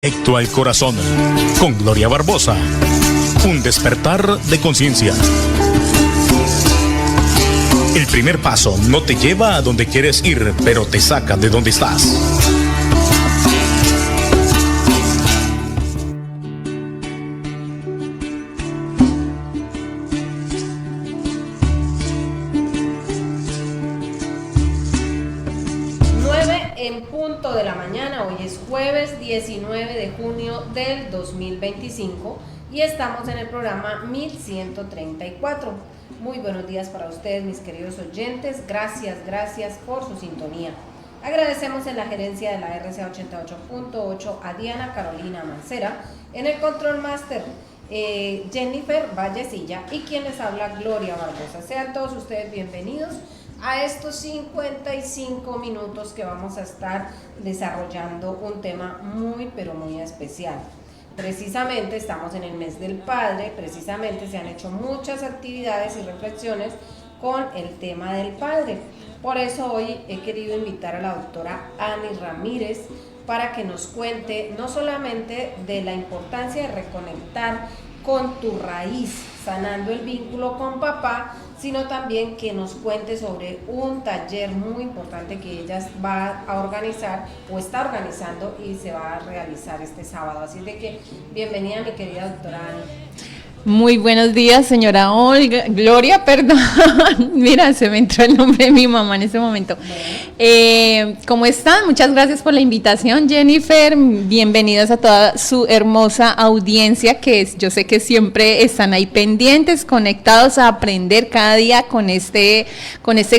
Directo al corazón, con Gloria Barbosa. Un despertar de conciencia. El primer paso no te lleva a donde quieres ir, pero te saca de donde estás. En punto de la mañana, hoy es jueves 19 de junio del 2025 y estamos en el programa 1134. Muy buenos días para ustedes, mis queridos oyentes, gracias por su sintonía. Agradecemos en la gerencia de la RCA 88.8 a Diana Carolina Mancera, en el Control Master Jennifer Vallecilla y quien les habla Gloria Barbosa. Sean todos ustedes bienvenidos a estos 55 minutos que vamos a estar desarrollando un tema muy pero muy especial. Precisamente estamos en el mes del padre, precisamente se han hecho muchas actividades y reflexiones con el tema del padre. Por eso hoy he querido invitar a la doctora Ani Ramírez para que nos cuente no solamente de la importancia de reconectar con tu raíz, sanando el vínculo con papá, sino también que nos cuente sobre un taller muy importante que ella va a organizar o está organizando y se va a realizar este sábado. Así de que bienvenida, mi querida doctora Ani. Muy buenos días, señora Olga, Gloria, perdón, mira, se me entró el nombre de mi mamá en ese momento. ¿Cómo están? Muchas gracias por la invitación, Jennifer. Bienvenidos a toda su hermosa audiencia yo sé que siempre están ahí pendientes, conectados a aprender cada día con este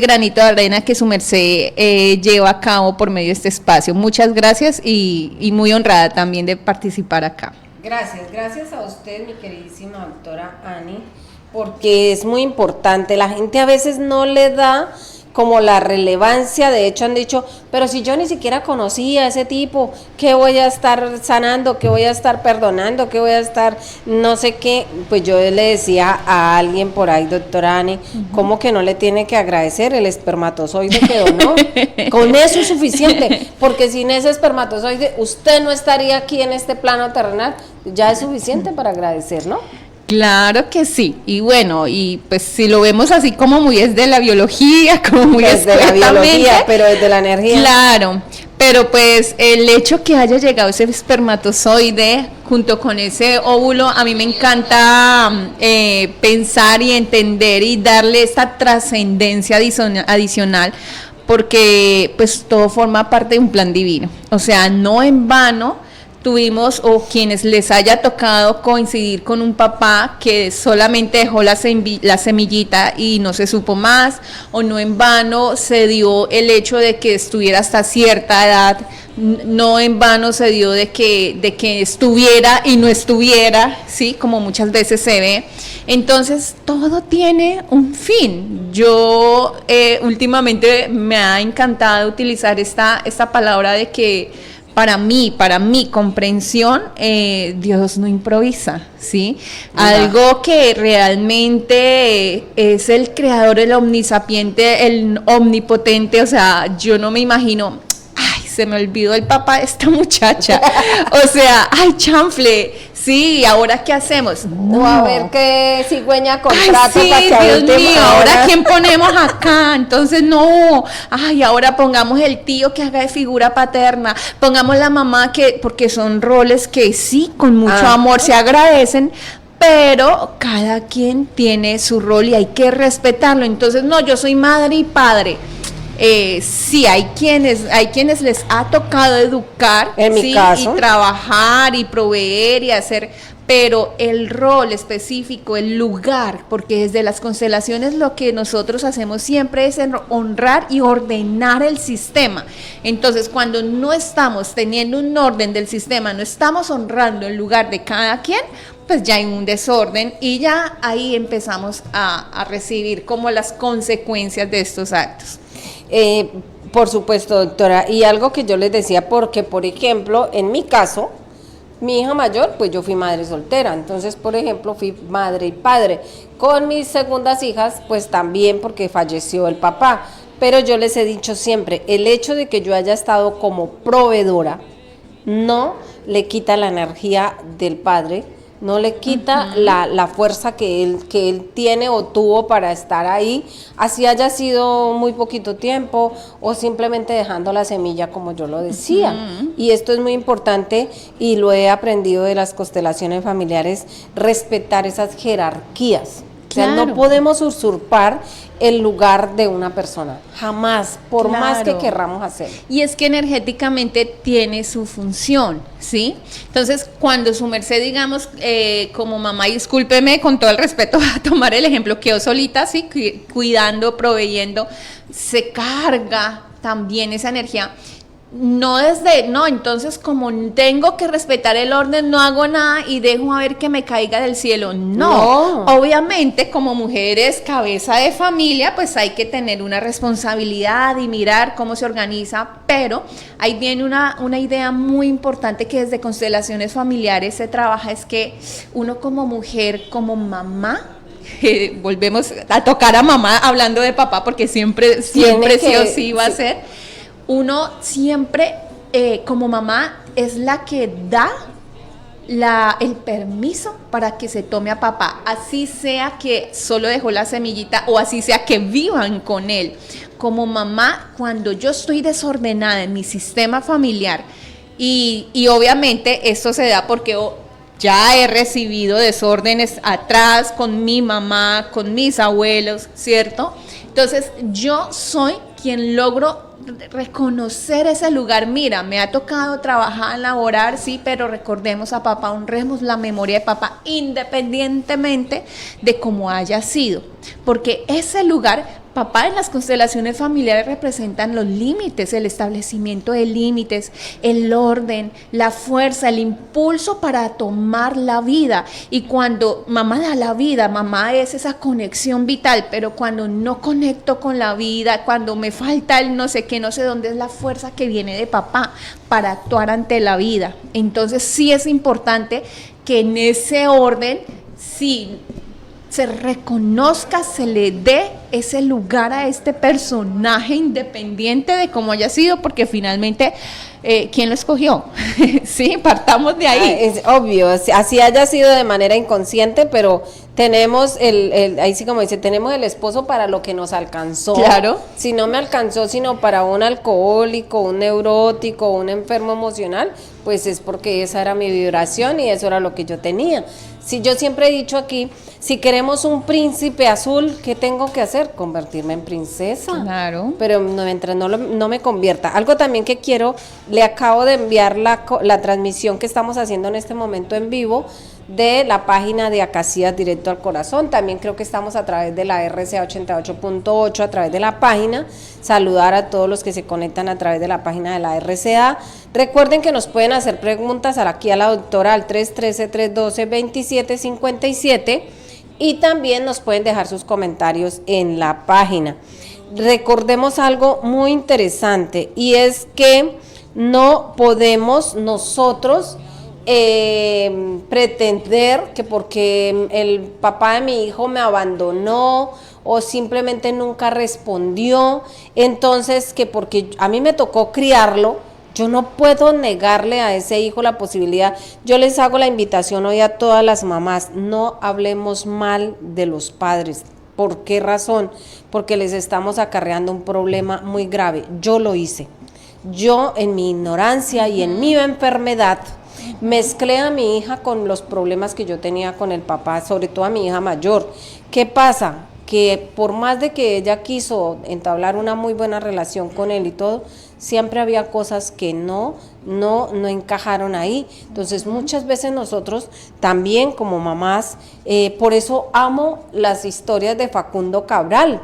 granito de arena que su merced lleva a cabo por medio de este espacio. Muchas gracias y muy honrada también de participar acá. Gracias a usted, mi queridísima doctora Ani, porque es muy importante. La gente a veces no le da como la relevancia. De hecho han dicho, pero si yo ni siquiera conocía a ese tipo, ¿qué voy a estar sanando? ¿Qué voy a estar perdonando? ¿Qué voy a estar no sé qué? Pues yo le decía a alguien por ahí, doctora Ani, ¿cómo que no le tiene que agradecer el espermatozoide que donó? Con eso es suficiente, porque sin ese espermatozoide usted no estaría aquí en este plano terrenal. Ya es suficiente para agradecer, ¿no? Claro que sí, y bueno, y pues si lo vemos así como muy desde la biología, como muy desde la biología, pero desde la energía. Claro, pero pues el hecho que haya llegado ese espermatozoide junto con ese óvulo, a mí me encanta pensar y entender y darle esta trascendencia adicional, porque pues todo forma parte de un plan divino, o sea, no en vano tuvimos, o quienes les haya tocado coincidir con un papá que solamente dejó la semillita y no se supo más, o no en vano se dio el hecho de que estuviera hasta cierta edad, no en vano se dio de que estuviera y no estuviera, ¿sí? Como muchas veces se ve. Entonces todo tiene un fin. Yo últimamente me ha encantado utilizar esta palabra de que para mi comprensión, Dios no improvisa, ¿sí? Algo que realmente es el creador, el omnisapiente, el omnipotente, o sea, yo no me imagino, ay, se me olvidó el papá de esta muchacha, o sea, ay, chanfle, sí, ¿ahora qué hacemos? No, a ver qué cigüeña contrata. Ay, sí, para que Dios mío, ¿ahora quién ponemos acá? Entonces no, ay, ahora pongamos el tío que haga de figura paterna, pongamos la mamá porque son roles que sí, con mucho amor se agradecen, pero cada quien tiene su rol y hay que respetarlo. Entonces no, yo soy madre y padre. Sí, hay quienes les ha tocado educar, en mi caso, y trabajar y proveer y hacer, pero el rol específico, el lugar, porque desde las constelaciones lo que nosotros hacemos siempre es honrar y ordenar el sistema. Entonces, cuando no estamos teniendo un orden del sistema, no estamos honrando el lugar de cada quien, pues ya hay un desorden y ya ahí empezamos a recibir como las consecuencias de estos actos. Por supuesto, doctora, y algo que yo les decía, porque por ejemplo, en mi caso, mi hija mayor, pues yo fui madre soltera, entonces por ejemplo fui madre y padre. Con mis segundas hijas, pues también porque falleció el papá, pero yo les he dicho siempre, el hecho de que yo haya estado como proveedora, no le quita la energía del padre, no le quita la fuerza que él tiene o tuvo para estar ahí, así haya sido muy poquito tiempo o simplemente dejando la semilla, como yo lo decía. Y esto es muy importante y lo he aprendido de las constelaciones familiares, respetar esas jerarquías. O sea, no podemos usurpar el lugar de una persona, jamás, por más que querramos hacerlo. Y es que energéticamente tiene su función, ¿sí? Entonces, cuando su merced, digamos, como mamá, y discúlpeme con todo el respeto, a tomar el ejemplo, quedó solita, ¿sí? Cuidando, proveyendo, se carga también esa energía. No entonces como tengo que respetar el orden, no hago nada y dejo a ver que me caiga del cielo. No. Obviamente como mujeres, cabeza de familia, pues hay que tener una responsabilidad y mirar cómo se organiza, pero ahí viene una idea muy importante que desde constelaciones familiares se trabaja, es que uno como mujer, como mamá, volvemos a tocar a mamá hablando de papá, porque siempre sí o sí va a ser. Uno siempre, como mamá, es la que da el permiso para que se tome a papá, así sea que solo dejó la semillita o así sea que vivan con él. Como mamá, cuando yo estoy desordenada en mi sistema familiar, y obviamente esto se da porque ya he recibido desórdenes atrás con mi mamá, con mis abuelos, ¿cierto? Entonces yo soy quien logro reconocer ese lugar. Mira, me ha tocado trabajar, laborar, sí, pero recordemos a papá, honremos la memoria de papá independientemente de cómo haya sido, porque ese lugar, papá, en las constelaciones familiares representan los límites, el establecimiento de límites, el orden, la fuerza, el impulso para tomar la vida. Y cuando mamá da la vida, mamá es esa conexión vital, pero cuando no conecto con la vida, cuando me falta el no sé qué, no sé dónde, es la fuerza que viene de papá para actuar ante la vida. Entonces sí es importante que en ese orden, sí, se reconozca, se le dé ese lugar a este personaje independiente de cómo haya sido, porque finalmente, ¿quién lo escogió? Sí, partamos de ahí. Es obvio, así haya sido de manera inconsciente, pero tenemos ahí sí como dice, tenemos el esposo para lo que nos alcanzó. Claro. Si no me alcanzó sino para un alcohólico, un neurótico, un enfermo emocional, pues es porque esa era mi vibración y eso era lo que yo tenía. Si yo siempre he dicho aquí, si queremos un príncipe azul, ¿qué tengo que hacer? Convertirme en princesa. Claro. Pero mientras no me convierta. Algo también que quiero, le acabo de enviar la transmisión que estamos haciendo en este momento en vivo de la página de Acacias Directo al Corazón. También creo que estamos a través de la RCA 88.8, a través de la página. Saludar a todos los que se conectan a través de la página de la RCA. Recuerden que nos pueden hacer preguntas aquí a la doctora al 313-312-2757 y también nos pueden dejar sus comentarios en la página. Recordemos algo muy interesante y es que no podemos nosotros pretender que porque el papá de mi hijo me abandonó o simplemente nunca respondió, entonces que porque a mí me tocó criarlo, yo no puedo negarle a ese hijo la posibilidad. Yo les hago la invitación hoy a todas las mamás, no hablemos mal de los padres. ¿Por qué razón? Porque les estamos acarreando un problema muy grave. Yo lo hice. Yo en mi ignorancia y en mi enfermedad mezclé a mi hija con los problemas que yo tenía con el papá, sobre todo a mi hija mayor. ¿Qué pasa? Que por más de que ella quiso entablar una muy buena relación con él y todo, siempre había cosas que no encajaron ahí. Entonces muchas veces nosotros también como mamás, por eso amo las historias de Facundo Cabral,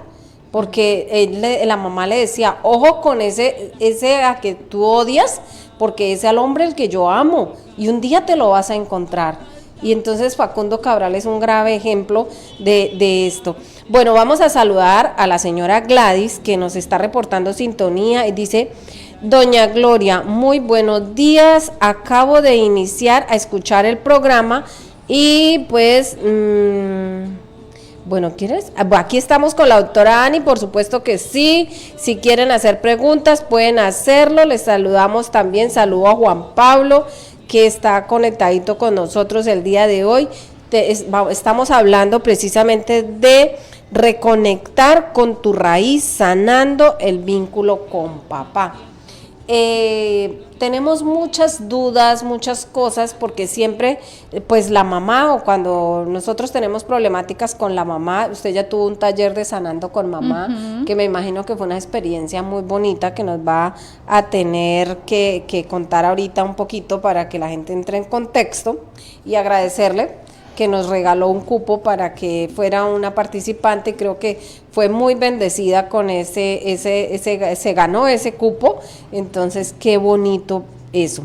porque la mamá le decía, ojo con ese a que tú odias, porque es al hombre el que yo amo y un día te lo vas a encontrar. Y entonces Facundo Cabral es un grave ejemplo de esto. Bueno, vamos a saludar a la señora Gladys, que nos está reportando sintonía y dice: doña Gloria, muy buenos días, acabo de iniciar a escuchar el programa y pues, bueno, ¿quieres? Aquí estamos con la doctora Ani, por supuesto que sí, si quieren hacer preguntas pueden hacerlo, les saludamos también, saludo a Juan Pablo, que está conectadito con nosotros el día de hoy. Estamos hablando precisamente de reconectar con tu raíz, sanando el vínculo con papá. Tenemos muchas dudas, muchas cosas, porque siempre, pues la mamá, o cuando nosotros tenemos problemáticas con la mamá, usted ya tuvo un taller de sanando con mamá, que me imagino que fue una experiencia muy bonita que nos va a tener que contar ahorita un poquito para que la gente entre en contexto, y agradecerle que nos regaló un cupo para que fuera una participante. Creo que fue muy bendecida con se ganó ese cupo. Entonces, qué bonito eso.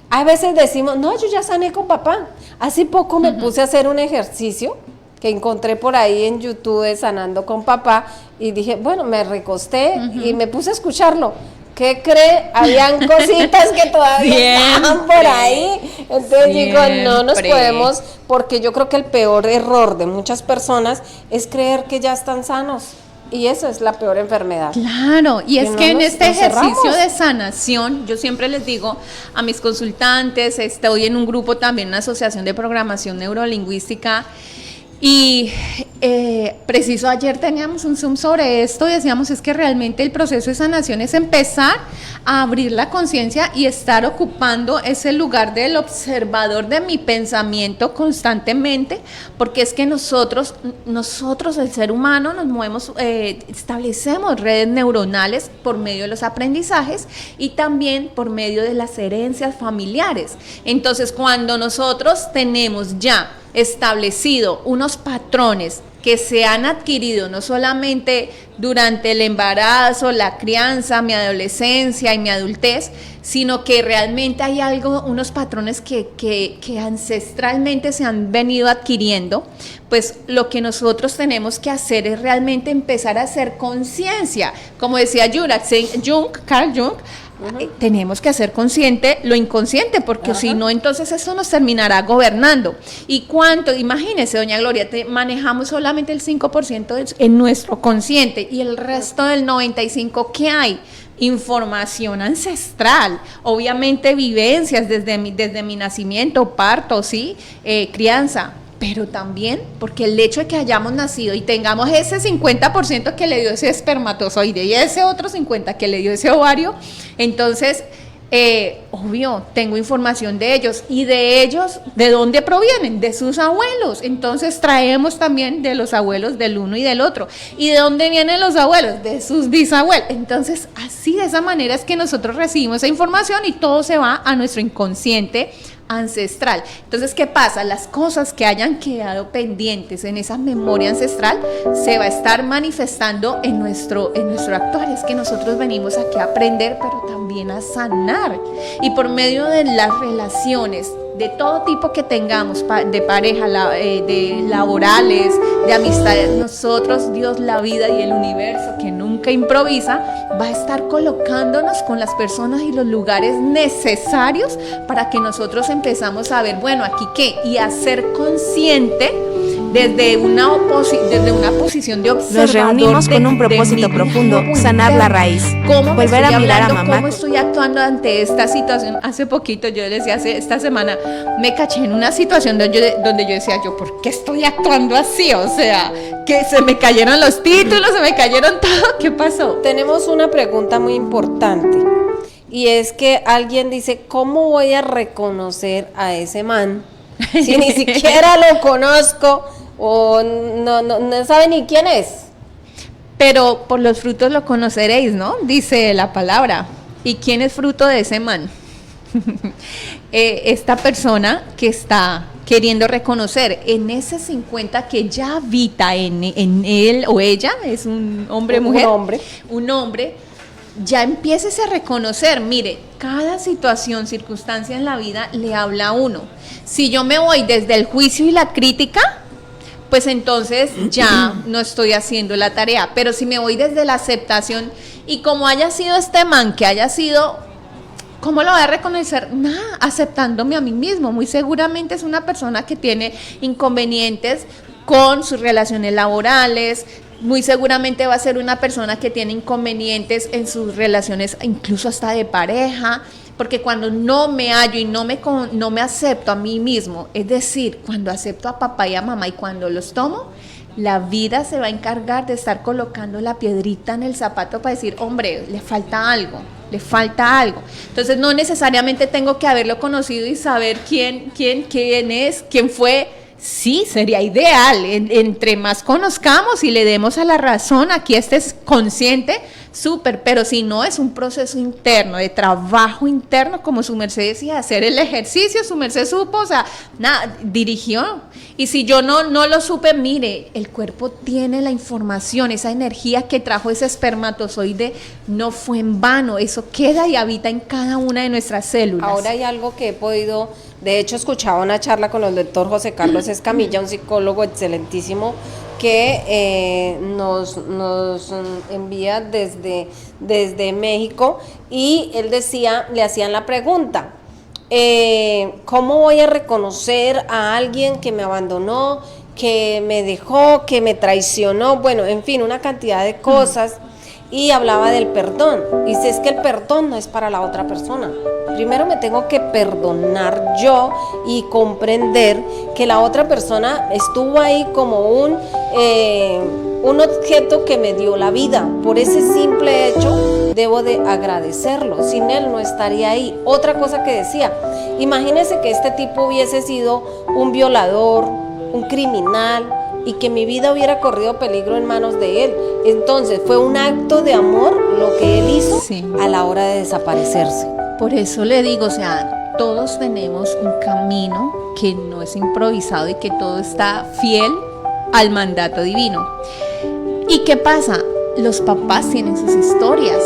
A veces decimos, no, yo ya sané con papá. Hace poco me puse a hacer un ejercicio que encontré por ahí en YouTube de Sanando con Papá, y dije, bueno, me recosté y me puse a escucharlo. ¿Qué cree? Habían cositas que todavía estaban por ahí. Entonces digo, no nos podemos, porque yo creo que el peor error de muchas personas es creer que ya están sanos. Y eso es la peor enfermedad. Claro, y es que en este ejercicio de sanación, yo siempre les digo a mis consultantes, estoy en un grupo también, una asociación de programación neurolingüística, y preciso ayer teníamos un Zoom sobre esto y decíamos, es que realmente el proceso de sanación es empezar a abrir la conciencia y estar ocupando ese lugar del observador de mi pensamiento constantemente, porque es que nosotros el ser humano nos movemos, establecemos redes neuronales por medio de los aprendizajes y también por medio de las herencias familiares. Entonces, cuando nosotros tenemos ya establecido unos patrones que se han adquirido no solamente durante el embarazo, la crianza, mi adolescencia y mi adultez, sino que realmente hay unos patrones que ancestralmente se han venido adquiriendo, pues lo que nosotros tenemos que hacer es realmente empezar a hacer conciencia. Como decía Carl Jung, tenemos que hacer consciente lo inconsciente, porque si no, entonces eso nos terminará gobernando. ¿Y cuánto? Imagínese, doña Gloria, manejamos solamente el 5% en nuestro consciente, y el resto del 95%, ¿qué hay? Información ancestral, obviamente vivencias desde mi nacimiento, parto, ¿sí? Crianza, pero también porque el hecho de que hayamos nacido y tengamos ese 50% que le dio ese espermatozoide y ese otro 50% que le dio ese ovario, entonces, obvio, tengo información de ellos, y de ellos, ¿de dónde provienen? De sus abuelos. Entonces traemos también de los abuelos del uno y del otro. ¿Y de dónde vienen los abuelos? De sus bisabuelos. Entonces, así, de esa manera es que nosotros recibimos esa información y todo se va a nuestro inconsciente ancestral. Entonces, ¿qué pasa? Las cosas que hayan quedado pendientes en esa memoria ancestral se va a estar manifestando en nuestro actuar. Es que nosotros venimos aquí a aprender, pero también a sanar, y por medio de las relaciones de todo tipo que tengamos, de pareja, de laborales, de amistades, nosotros, Dios, la vida y el universo, que nunca improvisa, va a estar colocándonos con las personas y los lugares necesarios para que nosotros empezamos a ver, bueno, aquí qué, y a ser consciente desde una posición de observador. Nos reunimos con un propósito profundo, sanar la raíz, volver a mirar a mamá. ¿Cómo estoy actuando ante esta situación? Hace poquito, yo les decía, esta semana me caché en una situación donde yo decía, ¿por qué estoy actuando así? O sea, que se me cayeron los títulos, se me cayeron todo. ¿Qué pasó? Tenemos una pregunta muy importante, y es que alguien dice, ¿cómo voy a reconocer a ese man si ni siquiera lo conozco o no sabe ni quién es? Pero por los frutos lo conoceréis, ¿no? Dice la palabra. ¿Y quién es fruto de ese man? Esta persona que está queriendo reconocer en ese 50 que ya habita en él o ella, es un hombre, mujer, un hombre, ya empieces a reconocer. Mire, cada situación, circunstancia en la vida le habla a uno. Si yo me voy desde el juicio y la crítica, pues entonces ya no estoy haciendo la tarea. Pero si me voy desde la aceptación, y como haya sido este man, que haya sido, ¿cómo lo voy a reconocer? Nada, aceptándome a mí mismo. Muy seguramente es una persona que tiene inconvenientes con sus relaciones laborales, muy seguramente va a ser una persona que tiene inconvenientes en sus relaciones, incluso hasta de pareja, porque cuando no me hallo y no me acepto a mí mismo, es decir, cuando acepto a papá y a mamá y cuando los tomo, la vida se va a encargar de estar colocando la piedrita en el zapato para decir, hombre, le falta algo. Entonces no necesariamente tengo que haberlo conocido y saber quién es, quién fue. Sí, sería ideal, entre más conozcamos y le demos a la razón, aquí estés consciente, súper, pero si no, es un proceso interno, de trabajo interno, como su merced decía, hacer el ejercicio, su merced supo, o sea, nada, dirigió, y si yo no lo supe, mire, el cuerpo tiene la información, esa energía que trajo ese espermatozoide no fue en vano, eso queda y habita en cada una de nuestras células. Ahora hay algo que he podido, de hecho escuchaba una charla con el doctor José Carlos Escamilla, un psicólogo excelentísimo, que nos envía desde México, y él decía, le hacían la pregunta, ¿cómo voy a reconocer a alguien que me abandonó, que me dejó, que me traicionó? Bueno, en fin, una cantidad de cosas, y hablaba del perdón. Dice, es que el perdón no es para la otra persona. Primero me tengo que perdonar yo y comprender que la otra persona estuvo ahí como un objeto que me dio la vida. Por ese simple hecho debo de agradecerlo. Sin él no estaría ahí. Otra cosa que decía, imagínese que este tipo hubiese sido un violador, un criminal, y que mi vida hubiera corrido peligro en manos de él. Entonces fue un acto de amor lo que él hizo, sí, a la hora de desaparecerse. Por eso le digo, o sea, todos tenemos un camino que no es improvisado y que todo está fiel al mandato divino. ¿Y qué pasa? Los papás tienen sus historias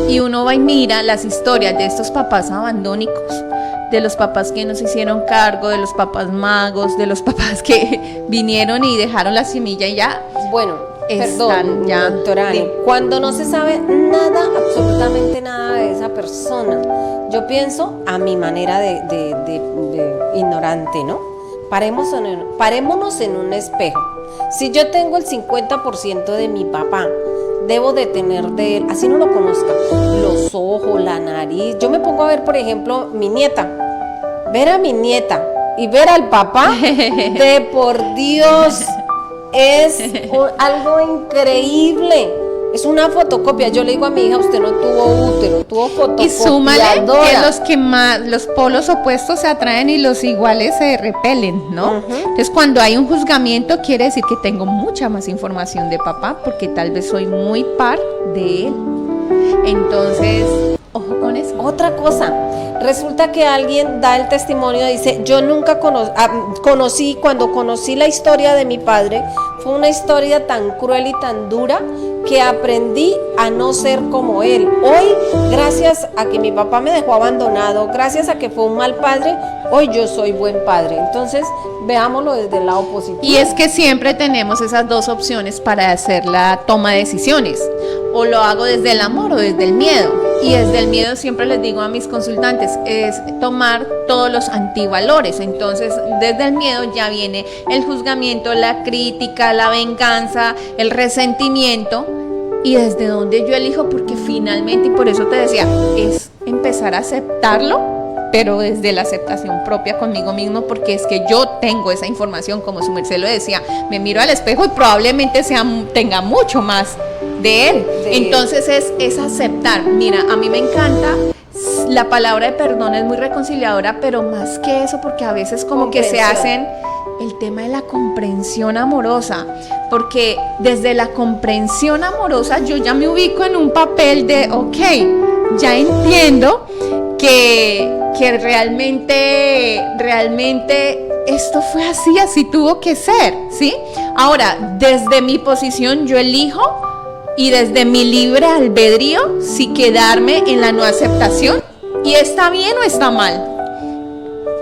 y uno va y mira las historias de estos papás abandónicos, de los papás que nos hicieron cargo, de los papás magos, de los papás que vinieron y dejaron la semilla y ya. Bueno, perdón, ya, doctora Ani, cuando no se sabe nada, absolutamente nada de esa persona, yo pienso, a mi manera de ignorante, ¿no? Parémonos en un espejo. Si yo tengo el 50% de mi papá, debo de tener de él, así no lo conozca, los ojos, la nariz. Yo me pongo a ver, por ejemplo, mi nieta, ver a mi nieta y ver al papá, de por Dios, es algo increíble. Es una fotocopia. Yo le digo a mi hija, usted no tuvo útero, tuvo fotocopiadora. Y súmale que los polos opuestos se atraen y los iguales se repelen, ¿no? Uh-huh. Entonces, cuando hay un juzgamiento, quiere decir que tengo mucha más información de papá, porque tal vez soy muy par de él. Entonces, ojo con eso. Otra cosa, resulta que alguien da el testimonio, dice, yo nunca conocí, cuando conocí la historia de mi padre, fue una historia tan cruel y tan dura que aprendí a no ser como él. Hoy, gracias a que mi papá me dejó abandonado, gracias a que fue un mal padre, hoy yo soy buen padre. Entonces, veámoslo desde el lado positivo. Y es que siempre tenemos esas dos opciones para hacer la toma de decisiones. O lo hago desde el amor o desde el miedo. Y desde el miedo siempre les digo a mis consultantes, es tomar todos los antivalores. Entonces, desde el miedo ya viene el juzgamiento, la crítica, la venganza, el resentimiento. Y desde donde yo elijo, porque finalmente, y por eso te decía, es empezar a aceptarlo, pero desde la aceptación propia conmigo mismo, porque es que yo tengo esa información, como su merced lo decía, me miro al espejo y probablemente tenga mucho más de él. Entonces es aceptar. Mira, a mí me encanta, la palabra de perdón es muy reconciliadora, pero más que eso, porque a veces como que se hacen el tema de la comprensión amorosa, porque desde la comprensión amorosa yo ya me ubico en un papel de, ok, ya entiendo que realmente esto fue así tuvo que ser, ¿sí? Ahora, desde mi posición yo elijo, y desde mi libre albedrío, si quedarme en la no aceptación, y está bien o está mal,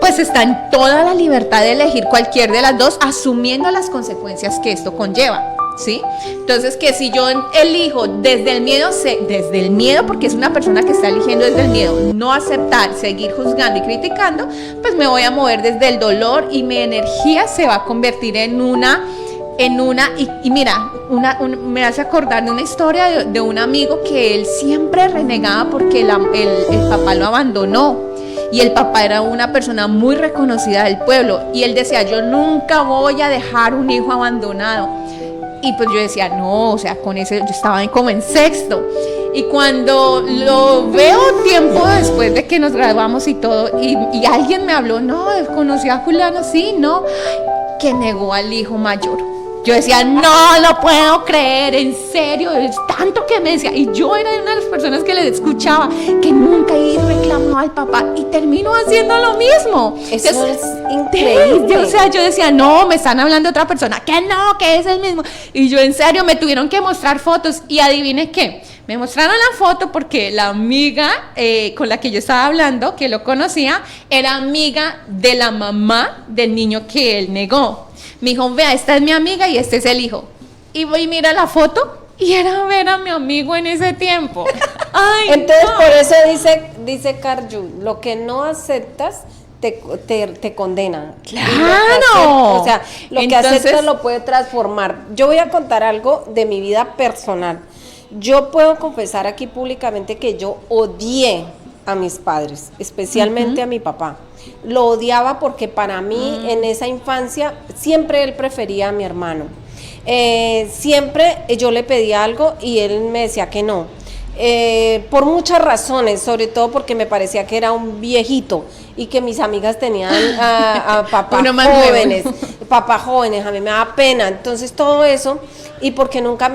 pues está en toda la libertad de elegir cualquier de las dos, asumiendo las consecuencias que esto conlleva, ¿sí? Entonces, que si yo elijo desde el miedo, porque es una persona que está eligiendo desde el miedo, no aceptar, seguir juzgando y criticando, pues me voy a mover desde el dolor y mi energía se va a convertir en una y mira, me hace acordar de una historia de un amigo que él siempre renegaba porque el papá lo abandonó. Y el papá era una persona muy reconocida del pueblo. Y él decía, yo nunca voy a dejar un hijo abandonado. Y pues yo decía, no, o sea, con ese, yo estaba como en sexto. Y cuando lo veo tiempo después de que nos graduamos y todo, y alguien me habló, no, conocí a Juliana, sí, no, que negó al hijo mayor. Yo decía, no lo puedo creer, en serio, es tanto que me decía. Y yo era una de las personas que le escuchaba, que nunca reclamaba al papá y terminó haciendo lo mismo. Eso es increíble. O sea, yo decía, no, me están hablando de otra persona, que no, que es el mismo. Y yo en serio me tuvieron que mostrar fotos y adivine qué. Me mostraron la foto porque la amiga con la que yo estaba hablando, que lo conocía, era amiga de la mamá del niño que él negó. Me dijo, vea, esta es mi amiga y este es el hijo. Y voy y mira la foto y era ver a mi amigo en ese tiempo. Ay, entonces, no. por eso dice Carl Jung, lo que no aceptas te condena. ¡Claro! O sea, lo que aceptas lo puede transformar. Yo voy a contar algo de mi vida personal. Yo puedo confesar aquí públicamente que yo odié a mis padres, especialmente a mi papá. Lo odiaba porque para mí en esa infancia siempre él prefería a mi hermano. Siempre yo le pedía algo y él me decía que no. Por muchas razones, sobre todo porque me parecía que era un viejito y que mis amigas tenían a papás jóvenes, a mí me daba pena, entonces todo eso, y porque nunca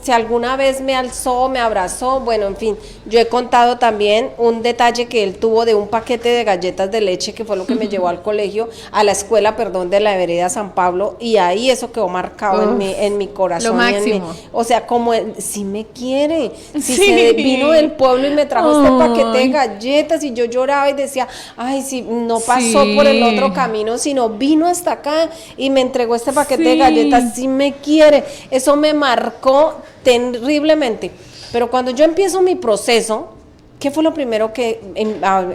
si alguna vez me alzó, me abrazó, bueno, en fin, yo he contado también un detalle que él tuvo de un paquete de galletas de leche, que fue lo que me llevó al colegio, a la escuela, perdón, de la Vereda San Pablo, y ahí eso quedó marcado en mi corazón. Lo máximo. O sea, como él, si me quiere, si se vino del pueblo y me trajo este paquete de galletas, y yo lloraba y decía, ay, si no pasó por el otro camino, sino vino hasta acá y me entregó este paquete de galletas, si me quiere. Eso me marcó terriblemente. Pero cuando yo empiezo mi proceso, ¿qué fue lo primero que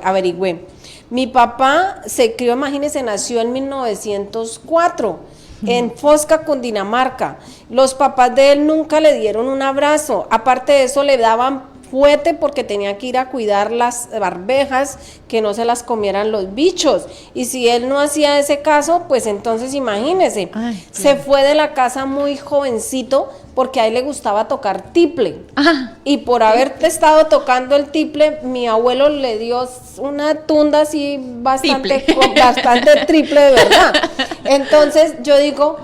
averigüé? Mi papá se crió, imagínense, nació en 1904 en Fosca, Cundinamarca. Los papás de él nunca le dieron un abrazo. Aparte de eso, le daban fuete porque tenía que ir a cuidar las arvejas, que no se las comieran los bichos. Y si él no hacía ese caso, pues entonces imagínese, se fue de la casa muy jovencito porque a él le gustaba tocar tiple. Y por haber estado tocando el tiple, mi abuelo le dio una tunda así bastante triple de verdad. Entonces yo digo,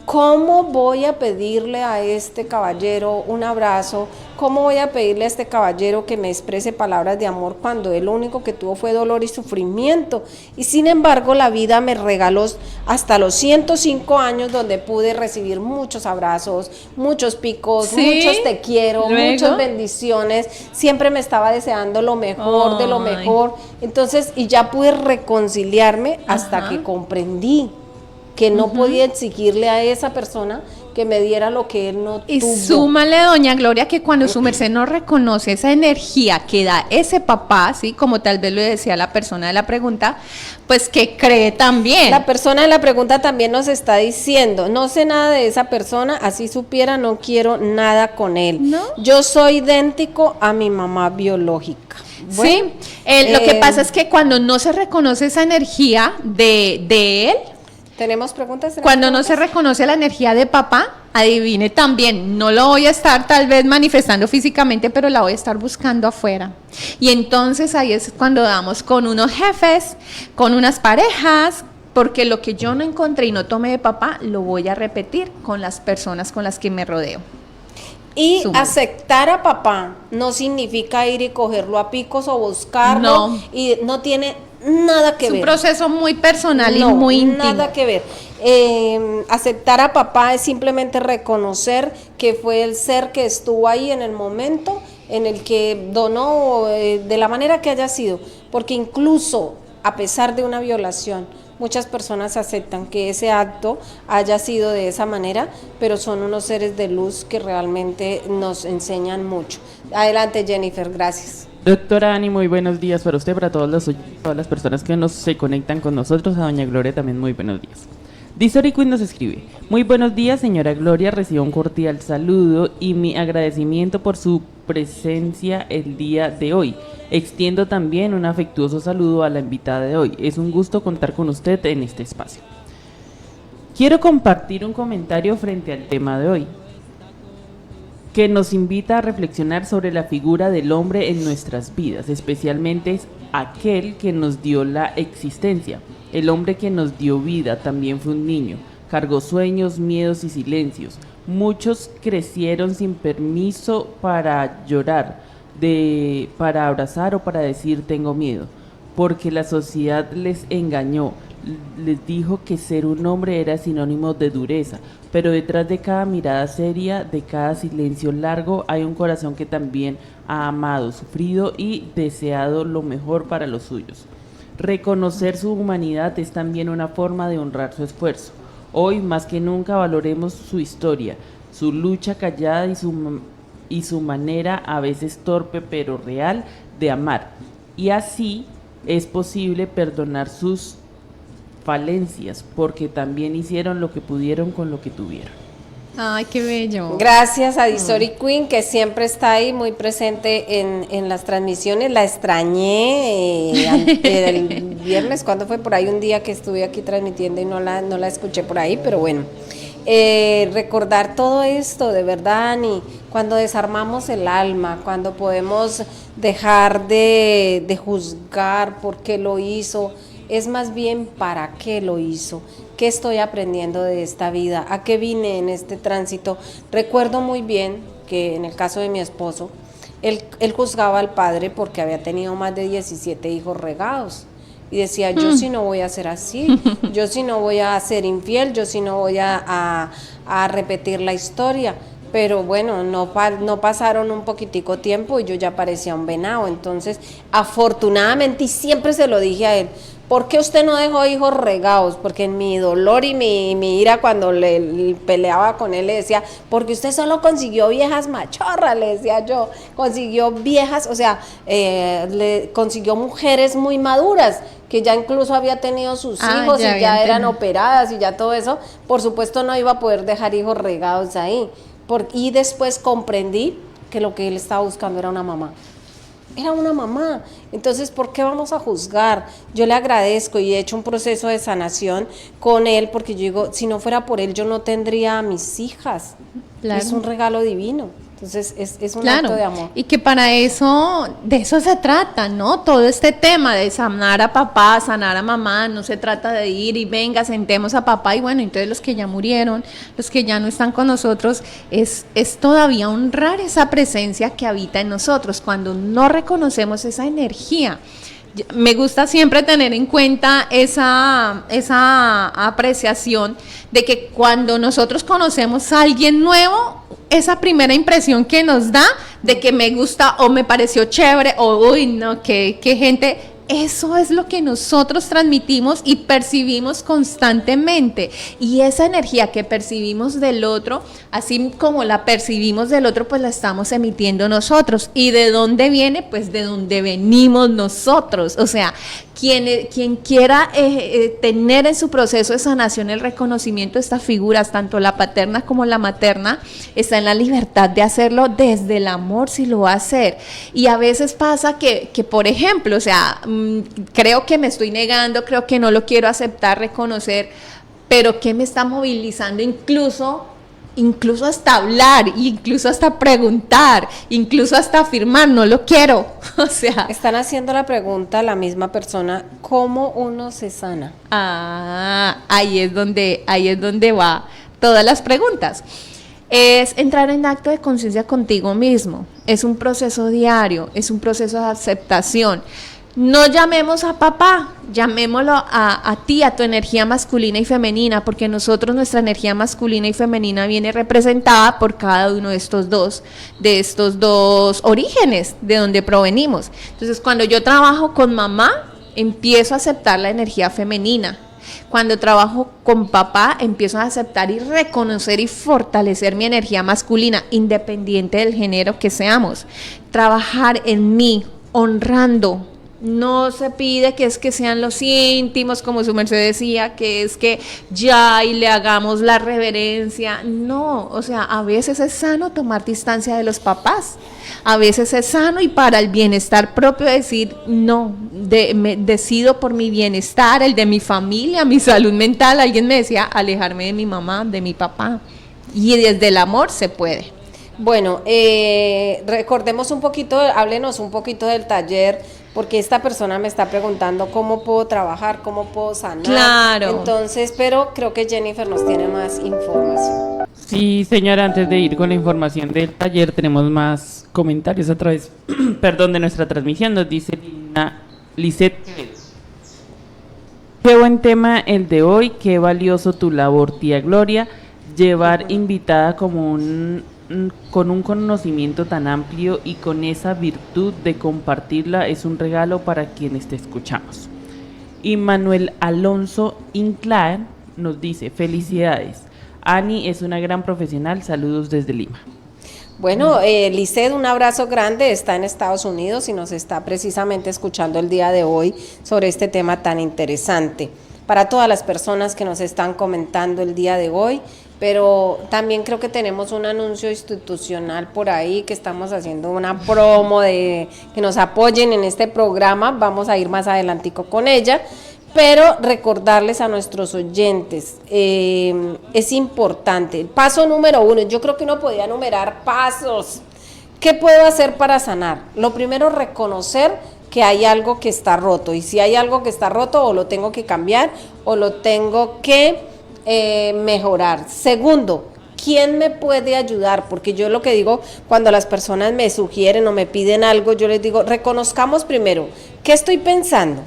¿cómo voy a pedirle a este caballero un abrazo? ¿Cómo voy a pedirle a este caballero que me exprese palabras de amor cuando él lo único que tuvo fue dolor y sufrimiento? Y sin embargo, la vida me regaló hasta los 105 años donde pude recibir muchos abrazos, muchos picos, muchos te quiero, muchas bendiciones. Siempre me estaba deseando lo mejor de lo mejor. Entonces, y ya pude reconciliarme hasta que comprendí que no podía exigirle a esa persona que me diera lo que él no tuvo. Y súmale, doña Gloria, que cuando su merced no reconoce esa energía que da ese papá, ¿sí? Como tal vez lo decía la persona de la pregunta, pues que cree también. La persona de la pregunta también nos está diciendo, no sé nada de esa persona, así supiera, no quiero nada con él. ¿No? Yo soy idéntico a mi mamá biológica. Bueno, sí, lo que pasa es que cuando no se reconoce esa energía de él, ¿tenemos preguntas? Cuando no se reconoce la energía de papá, adivine también, no lo voy a estar tal vez manifestando físicamente, pero la voy a estar buscando afuera. Y entonces ahí es cuando damos con unos jefes, con unas parejas, porque lo que yo no encontré y no tomé de papá, lo voy a repetir con las personas con las que me rodeo. Y aceptar a papá no significa ir y cogerlo a picos o buscarlo, y no tiene nada que ver. Es un proceso muy personal y muy íntimo. Nada que ver. Aceptar a papá es simplemente reconocer que fue el ser que estuvo ahí en el momento en el que donó, de la manera que haya sido, porque incluso a pesar de una violación, muchas personas aceptan que ese acto haya sido de esa manera, pero son unos seres de luz que realmente nos enseñan mucho. Adelante, Jennifer, gracias. Doctora Ani, muy buenos días para usted, para todas las personas que se conectan con nosotros. A doña Gloria también muy buenos días. Disoriquin nos escribe: muy buenos días, señora Gloria, recibo un cordial saludo y mi agradecimiento por su presencia el día de hoy. Extiendo también un afectuoso saludo a la invitada de hoy. Es un gusto contar con usted en este espacio. Quiero compartir un comentario frente al tema de hoy, que nos invita a reflexionar sobre la figura del hombre en nuestras vidas, especialmente es aquel que nos dio la existencia. El hombre que nos dio vida también fue un niño, cargó sueños, miedos y silencios. Muchos crecieron sin permiso para llorar, para abrazar o para decir tengo miedo, porque la sociedad les engañó. Les dijo que ser un hombre era sinónimo de dureza, pero detrás de cada mirada seria, de cada silencio largo, hay un corazón que también ha amado, sufrido y deseado lo mejor para los suyos. Reconocer su humanidad es también una forma de honrar su esfuerzo. Hoy más que nunca valoremos su historia, su lucha callada y su manera a veces torpe pero real de amar. Y así es posible perdonar sus falencias, porque también hicieron lo que pudieron con lo que tuvieron. Ay, qué bello. Gracias a Disoriquin, que siempre está ahí muy presente en las transmisiones. La extrañé el viernes, cuando fue por ahí un día que estuve aquí transmitiendo y no la escuché por ahí, pero bueno. Recordar todo esto, de verdad, Ani, cuando desarmamos el alma, cuando podemos dejar de juzgar por qué lo hizo, es más bien para qué lo hizo, qué estoy aprendiendo de esta vida, a qué vine en este tránsito. Recuerdo muy bien que en el caso de mi esposo, él juzgaba al padre porque había tenido más de 17 hijos regados. Y decía, yo sí no voy a ser así, yo sí no voy a ser infiel, yo sí no voy a repetir la historia. Pero bueno, no pasaron un poquitico tiempo y yo ya parecía un venado. Entonces, afortunadamente, y siempre se lo dije a él, ¿por qué usted no dejó hijos regados? Porque en mi dolor y mi ira cuando le peleaba con él, le decía, porque usted solo consiguió viejas machorras, le decía yo, consiguió viejas, o sea, le consiguió mujeres muy maduras, que ya incluso había tenido sus hijos y ya eran operadas y ya todo eso. Por supuesto no iba a poder dejar hijos regados ahí. Y después comprendí que lo que él estaba buscando era una mamá. Era una mamá. Entonces, ¿por qué vamos a juzgar? Yo le agradezco y he hecho un proceso de sanación con él, porque yo digo, si no fuera por él, yo no tendría a mis hijas. Claro. Es un regalo divino. Entonces, es un acto de amor. Y que para eso, de eso se trata, ¿no? Todo este tema de sanar a papá, sanar a mamá, no se trata de ir y venga, sentemos a papá y bueno, entonces los que ya murieron, los que ya no están con nosotros, es todavía honrar esa presencia que habita en nosotros, cuando no reconocemos esa energía. Me gusta siempre tener en cuenta esa apreciación de que cuando nosotros conocemos a alguien nuevo, esa primera impresión que nos da de que me gusta o me pareció chévere o uy, no, que gente, eso es lo que nosotros transmitimos y percibimos constantemente, y esa energía que percibimos del otro, así como la percibimos del otro, pues la estamos emitiendo nosotros. ¿Y de dónde viene? Pues de donde venimos nosotros. O sea, quien quiera tener en su proceso de sanación el reconocimiento de estas figuras, tanto la paterna como la materna, está en la libertad de hacerlo desde el amor, si lo va a hacer. Y a veces pasa que por ejemplo, o sea, creo que me estoy negando, creo que no lo quiero aceptar, reconocer, pero ¿qué me está movilizando? Incluso hasta hablar, incluso hasta preguntar, incluso hasta afirmar, no lo quiero. O sea, están haciendo la pregunta a la misma persona, ¿cómo uno se sana? Ahí es donde va todas las preguntas. Es entrar en acto de conciencia contigo mismo. Es un proceso diario, es un proceso de aceptación. No llamemos a papá, llamémoslo a ti, a tu energía masculina y femenina, porque nosotros, nuestra energía masculina y femenina viene representada por cada uno de estos dos orígenes de donde provenimos. Entonces, cuando yo trabajo con mamá, empiezo a aceptar la energía femenina. Cuando trabajo con papá, empiezo a aceptar y reconocer y fortalecer mi energía masculina, independiente del género que seamos. Trabajar en mí, honrando No se pide que es que sean los íntimos, como su merced decía, que es que ya y le hagamos la reverencia. No, o sea, a veces es sano tomar distancia de los papás. A veces es sano y para el bienestar propio decir, no, me decido por mi bienestar, el de mi familia, mi salud mental. Alguien me decía, alejarme de mi mamá, de mi papá. Y desde el amor se puede. Bueno, recordemos un poquito, háblenos un poquito del taller, porque esta persona me está preguntando cómo puedo trabajar, cómo puedo sanar. Claro. Entonces, pero creo que Jennifer nos tiene más información. Sí, señora, antes de ir con la información del taller, tenemos más comentarios a través, perdón, de nuestra transmisión. Nos dice Lisette. Qué buen tema el de hoy, qué valioso tu labor, tía Gloria, llevar invitada como con un conocimiento tan amplio y con esa virtud de compartirla es un regalo para quienes te escuchamos. Y Manuel Alonso Inclán nos dice, felicidades, Ani es una gran profesional, saludos desde Lima. Bueno, Lisset, un abrazo grande, está en Estados Unidos y nos está precisamente escuchando el día de hoy sobre este tema tan interesante. Para todas las personas que nos están comentando el día de hoy, pero también creo que tenemos un anuncio institucional por ahí, que estamos haciendo una promo de que nos apoyen en este programa, vamos a ir más adelantico con ella, pero recordarles a nuestros oyentes, es importante, paso número 1, yo creo que uno podía enumerar pasos. ¿Qué puedo hacer para sanar? Lo primero, reconocer que hay algo que está roto, y si hay algo que está roto, o lo tengo que cambiar, o lo tengo que mejorar. Segundo, ¿quién me puede ayudar? Porque yo lo que digo, cuando las personas me sugieren o me piden algo, yo les digo, reconozcamos primero, ¿qué estoy pensando?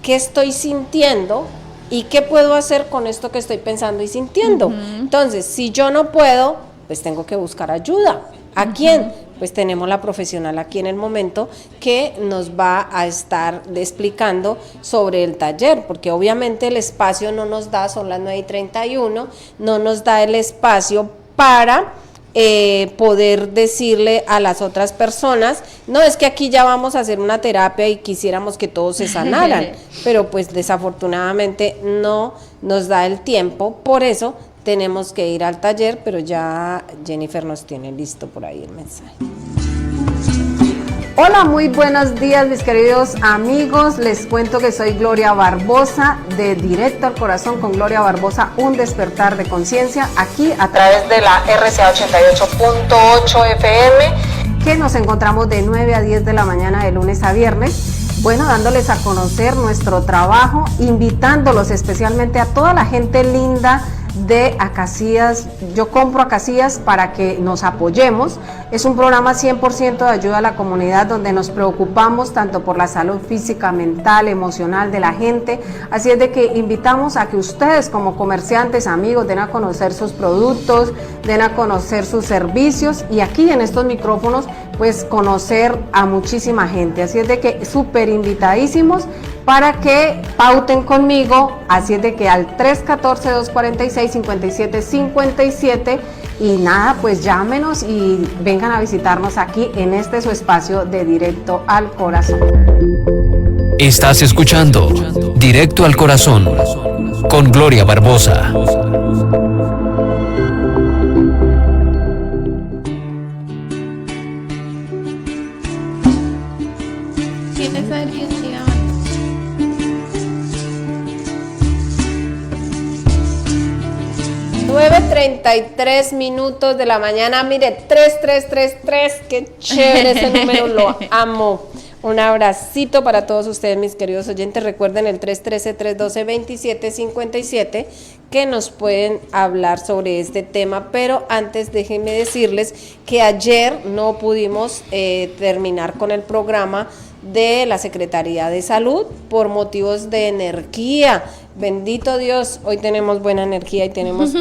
¿Qué estoy sintiendo? ¿Y qué puedo hacer con esto que estoy pensando y sintiendo? Entonces, si yo no puedo, pues tengo que buscar ayuda. ¿A quién? Pues tenemos la profesional aquí en el momento que nos va a estar explicando sobre el taller, porque obviamente el espacio no nos da, son las 9:31, no nos da el espacio para poder decirle a las otras personas, no, es que aquí ya vamos a hacer una terapia y quisiéramos que todos se sanaran, pero pues desafortunadamente no nos da el tiempo, por eso tenemos que ir al taller, pero ya Jennifer nos tiene listo por ahí el mensaje. Hola, muy buenos días mis queridos amigos, les cuento que soy Gloria Barbosa de Directo al Corazón con Gloria Barbosa, un despertar de conciencia aquí a través de la RCA 88.8 FM, que nos encontramos de 9 a 10 de la mañana de lunes a viernes. Bueno, dándoles a conocer nuestro trabajo, invitándolos especialmente a toda la gente linda de Acacias. Yo compro Acacias para que nos apoyemos. Es un programa 100% de ayuda a la comunidad donde nos preocupamos tanto por la salud física, mental, emocional de la gente. Así es de que invitamos a que ustedes como comerciantes, amigos, den a conocer sus productos, den a conocer sus servicios y aquí en estos micrófonos pues conocer a muchísima gente. Así es de que súper invitadísimos para que pauten conmigo, así es de que al 314-246-5757 y nada, pues llámenos y vengan a visitarnos aquí en este su espacio de Directo al Corazón. Estás escuchando Directo al Corazón con Gloria Barbosa. ¿Tienes a alguien? 9:33 minutos de la mañana, mire, 3333, qué chévere ese número, lo amo. Un abracito para todos ustedes, mis queridos oyentes. Recuerden el 313-312-2757 que nos pueden hablar sobre este tema, pero antes déjenme decirles que ayer no pudimos terminar con el programa de la Secretaría de Salud por motivos de energía. Bendito Dios, hoy tenemos buena energía y tenemos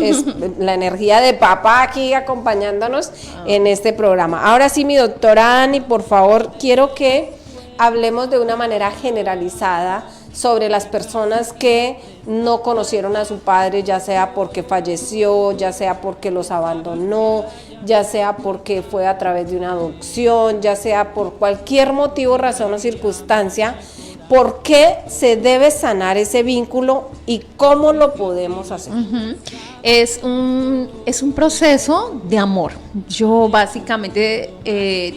la energía de papá aquí acompañándonos en este programa. Ahora sí, mi doctora Ani, por favor, quiero que hablemos de una manera generalizada sobre las personas que no conocieron a su padre, ya sea porque falleció, ya sea porque los abandonó, ya sea porque fue a través de una adopción, ya sea por cualquier motivo, razón o circunstancia. ¿por qué se debe sanar ese vínculo y cómo lo podemos hacer? Es un proceso de amor. Yo básicamente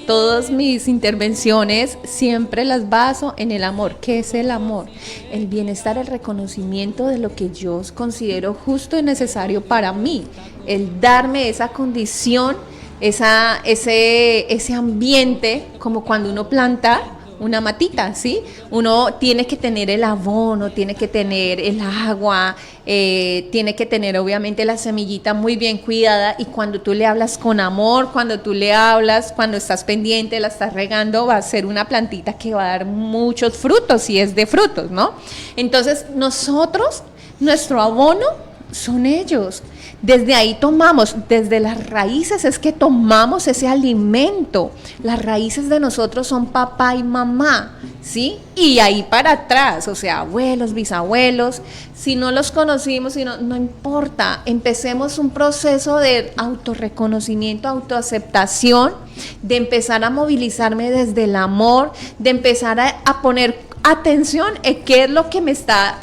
todas mis intervenciones siempre las baso en el amor. ¿Qué es el amor? El bienestar, el reconocimiento de lo que yo considero justo y necesario para mí. El darme esa condición, ese ambiente, como cuando uno planta una matita, ¿sí? Uno tiene que tener el abono, tiene que tener el agua, tiene que tener obviamente la semillita muy bien cuidada, y cuando tú le hablas con amor, cuando tú le hablas, cuando estás pendiente, la estás regando, va a ser una plantita que va a dar muchos frutos, si es de frutos, ¿no? Entonces nosotros, nuestro abono son ellos. Desde ahí tomamos, desde las raíces es que tomamos ese alimento. Las raíces de nosotros son papá y mamá, ¿sí? Y ahí para atrás, o sea, abuelos, bisabuelos, si no los conocimos, no importa, empecemos un proceso de autorreconocimiento, autoaceptación, de empezar a movilizarme desde el amor, de empezar a poner atención en qué es lo que me está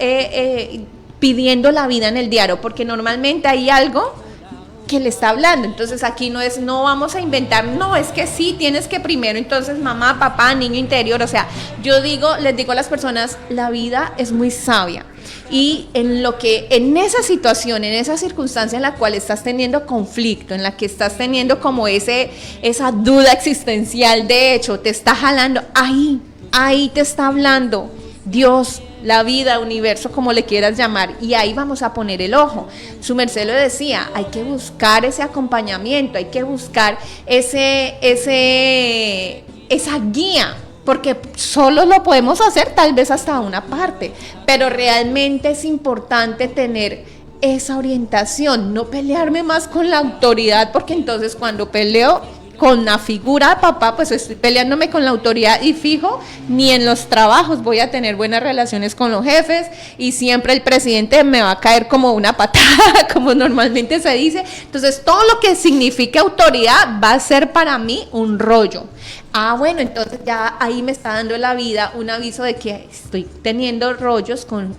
pidiendo la vida en el diario, porque normalmente hay algo que le está hablando. Entonces aquí no vamos a inventar, no, es que sí, tienes que primero, entonces mamá, papá, niño interior, o sea, les digo a las personas, la vida es muy sabia, y en esa situación, en esa circunstancia en la cual estás teniendo conflicto, en la que estás teniendo como esa duda existencial, de hecho, te está jalando, ahí te está hablando Dios, la vida, universo, como le quieras llamar, y ahí vamos a poner el ojo. Su merced lo decía, hay que buscar ese acompañamiento, hay que buscar esa guía, porque solo lo podemos hacer tal vez hasta una parte, pero realmente es importante tener esa orientación, no pelearme más con la autoridad, porque entonces cuando peleo con la figura de papá, pues estoy peleándome con la autoridad, y fijo, ni en los trabajos voy a tener buenas relaciones con los jefes, y siempre el presidente me va a caer como una patada, como normalmente se dice. Entonces todo lo que signifique autoridad va a ser para mí un rollo. Bueno, entonces ya ahí me está dando la vida un aviso de que estoy teniendo rollos con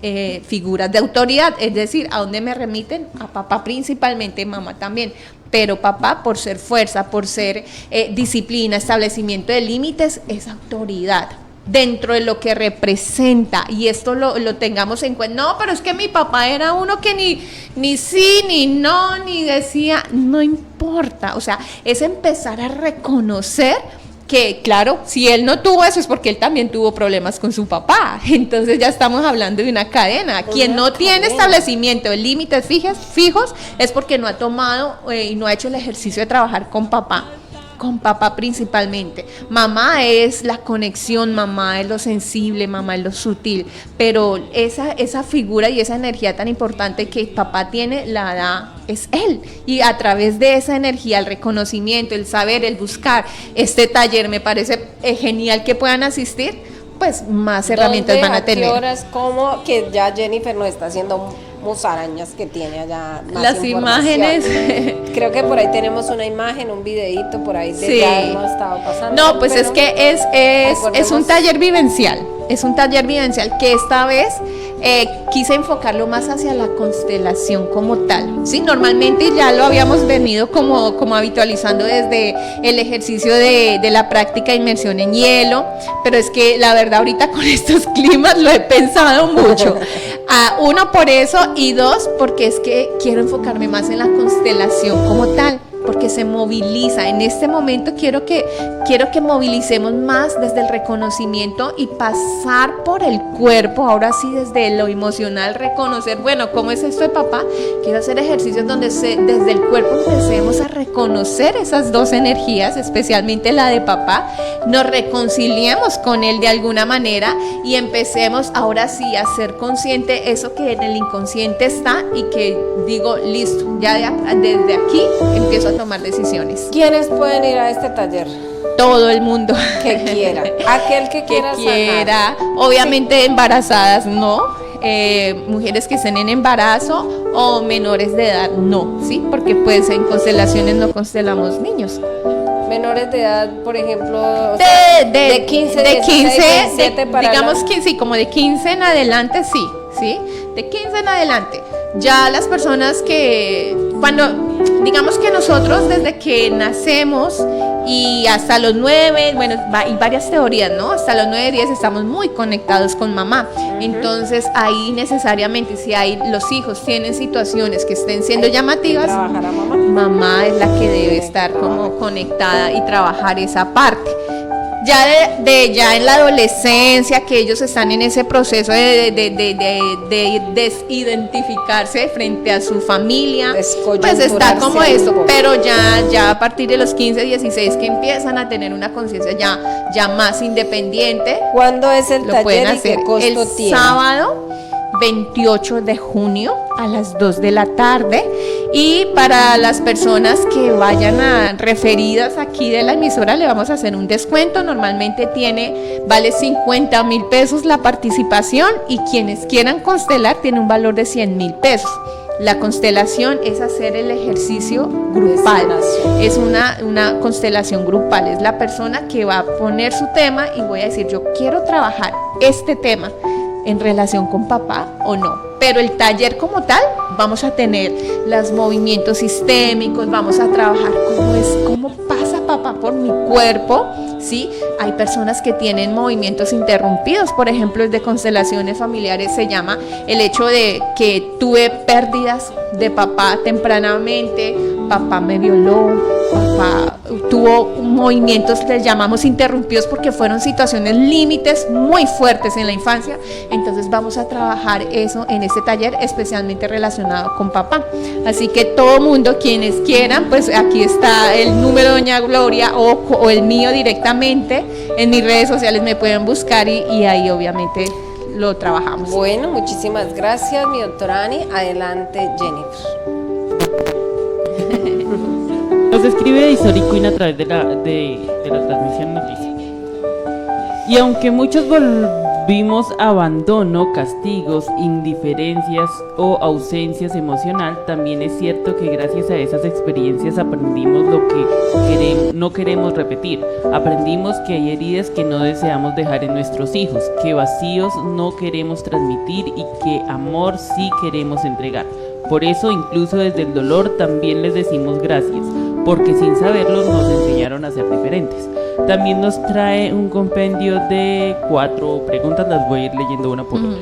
figuras de autoridad, es decir, ¿a dónde me remiten? A papá principalmente, mamá también, pero papá por ser fuerza, por ser disciplina, establecimiento de límites, es autoridad dentro de lo que representa, y esto lo tengamos en cuenta. No, pero es que mi papá era uno que ni sí, ni no, ni decía, no importa, o sea, es empezar a reconocer que, claro, si él no tuvo eso es porque él también tuvo problemas con su papá. Entonces ya estamos hablando de una cadena. Quien no tiene establecimiento de límites fijos es porque no ha tomado y no ha hecho el ejercicio de trabajar con papá principalmente. Mamá es la conexión, mamá es lo sensible, mamá es lo sutil, pero esa figura y esa energía tan importante que papá tiene, la da es él, y a través de esa energía, el reconocimiento, el saber, el buscar, este taller me parece genial que puedan asistir, pues más herramientas van a tener. ¿A qué horas? ¿Cómo? Que ya Jennifer nos está haciendo musarañas que tiene allá. Las imágenes. Creo que por ahí tenemos una imagen, un videíto por ahí de sí. Ya no estaba pasando. No, pues es que es un taller vivencial. Es un taller vivencial que esta vez quise enfocarlo más hacia la constelación como tal. Sí, normalmente ya lo habíamos venido como habitualizando desde el ejercicio de la práctica de inmersión en hielo, pero es que la verdad ahorita con estos climas lo he pensado mucho. Uno por eso, y dos porque es que quiero enfocarme más en la constelación como tal, porque se moviliza. En este momento quiero que movilicemos más desde el reconocimiento y pasar por el cuerpo, ahora sí desde lo emocional, reconocer, bueno, ¿cómo es esto de papá? Quiero hacer ejercicios donde desde el cuerpo empecemos a reconocer esas dos energías, especialmente la de papá, nos reconciliemos con él de alguna manera y empecemos ahora sí a ser consciente eso que en el inconsciente está, y que digo, listo, ya desde aquí empiezo a tomar decisiones. ¿Quiénes pueden ir a este taller? Todo el mundo que quiera, aquel que quiera sanar. Obviamente sí. Embarazadas no, mujeres que estén en embarazo o menores de edad no, sí, porque pues en constelaciones no constelamos niños. Menores de edad, por ejemplo, o sea, de 15, 16, 17 para digamos que sí, como de 15 en adelante, sí, de 15 en adelante. Ya las personas que, digamos que nosotros desde que nacemos y hasta los 9, bueno, hay varias teorías, ¿no? Hasta los 9, 10 estamos muy conectados con mamá. Entonces ahí necesariamente, si los hijos tienen situaciones que estén siendo llamativas, trabajar a mamá. Mamá es la que debe estar como conectada y trabajar esa parte. Ya en la adolescencia, que ellos están en ese proceso de desidentificarse frente a su familia, pues está como eso, pero ya a partir de los 15, 16 que empiezan a tener una conciencia ya más independiente. ¿Cuándo es el lo pueden taller y hacer qué costo el tiene? Sábado 28 de junio a las 2 de la tarde, y para las personas que vayan referidas aquí de la emisora le vamos a hacer un descuento. Normalmente vale 50,000 pesos la participación, y quienes quieran constelar tiene un valor de 100,000 pesos. La constelación es hacer el ejercicio grupal, es una constelación grupal, es la persona que va a poner su tema y voy a decir: yo quiero trabajar este tema en relación con papá o no. Pero el taller como tal, vamos a tener los movimientos sistémicos, vamos a trabajar cómo pasa papá por mi cuerpo, ¿sí? Hay personas que tienen movimientos interrumpidos, por ejemplo, el de constelaciones familiares se llama el hecho de que tuve pérdidas de papá tempranamente, papá me violó, papá tuvo movimientos, les llamamos interrumpidos porque fueron situaciones límites muy fuertes en la infancia. Entonces vamos a trabajar eso en este taller, especialmente relacionado con papá. Así que todo mundo, quienes quieran, pues aquí está el número de doña Gloria o el mío directamente. En mis redes sociales me pueden buscar y ahí obviamente lo trabajamos. Bueno, muchísimas gracias, mi doctora Ani. Adelante, Jennifer. Nos escribe Isori Queen a través de la transmisión, nos dice: y aunque muchos volvimos a abandono, castigos, indiferencias o ausencias emocional, también es cierto que gracias a esas experiencias aprendimos lo que no queremos repetir. Aprendimos que hay heridas que no deseamos dejar en nuestros hijos, que vacíos no queremos transmitir y que amor sí queremos entregar. Por eso, incluso desde el dolor, también les decimos gracias, porque sin saberlo nos enseñaron a ser diferentes. También nos trae un compendio de 4 preguntas, las voy a ir leyendo una por una.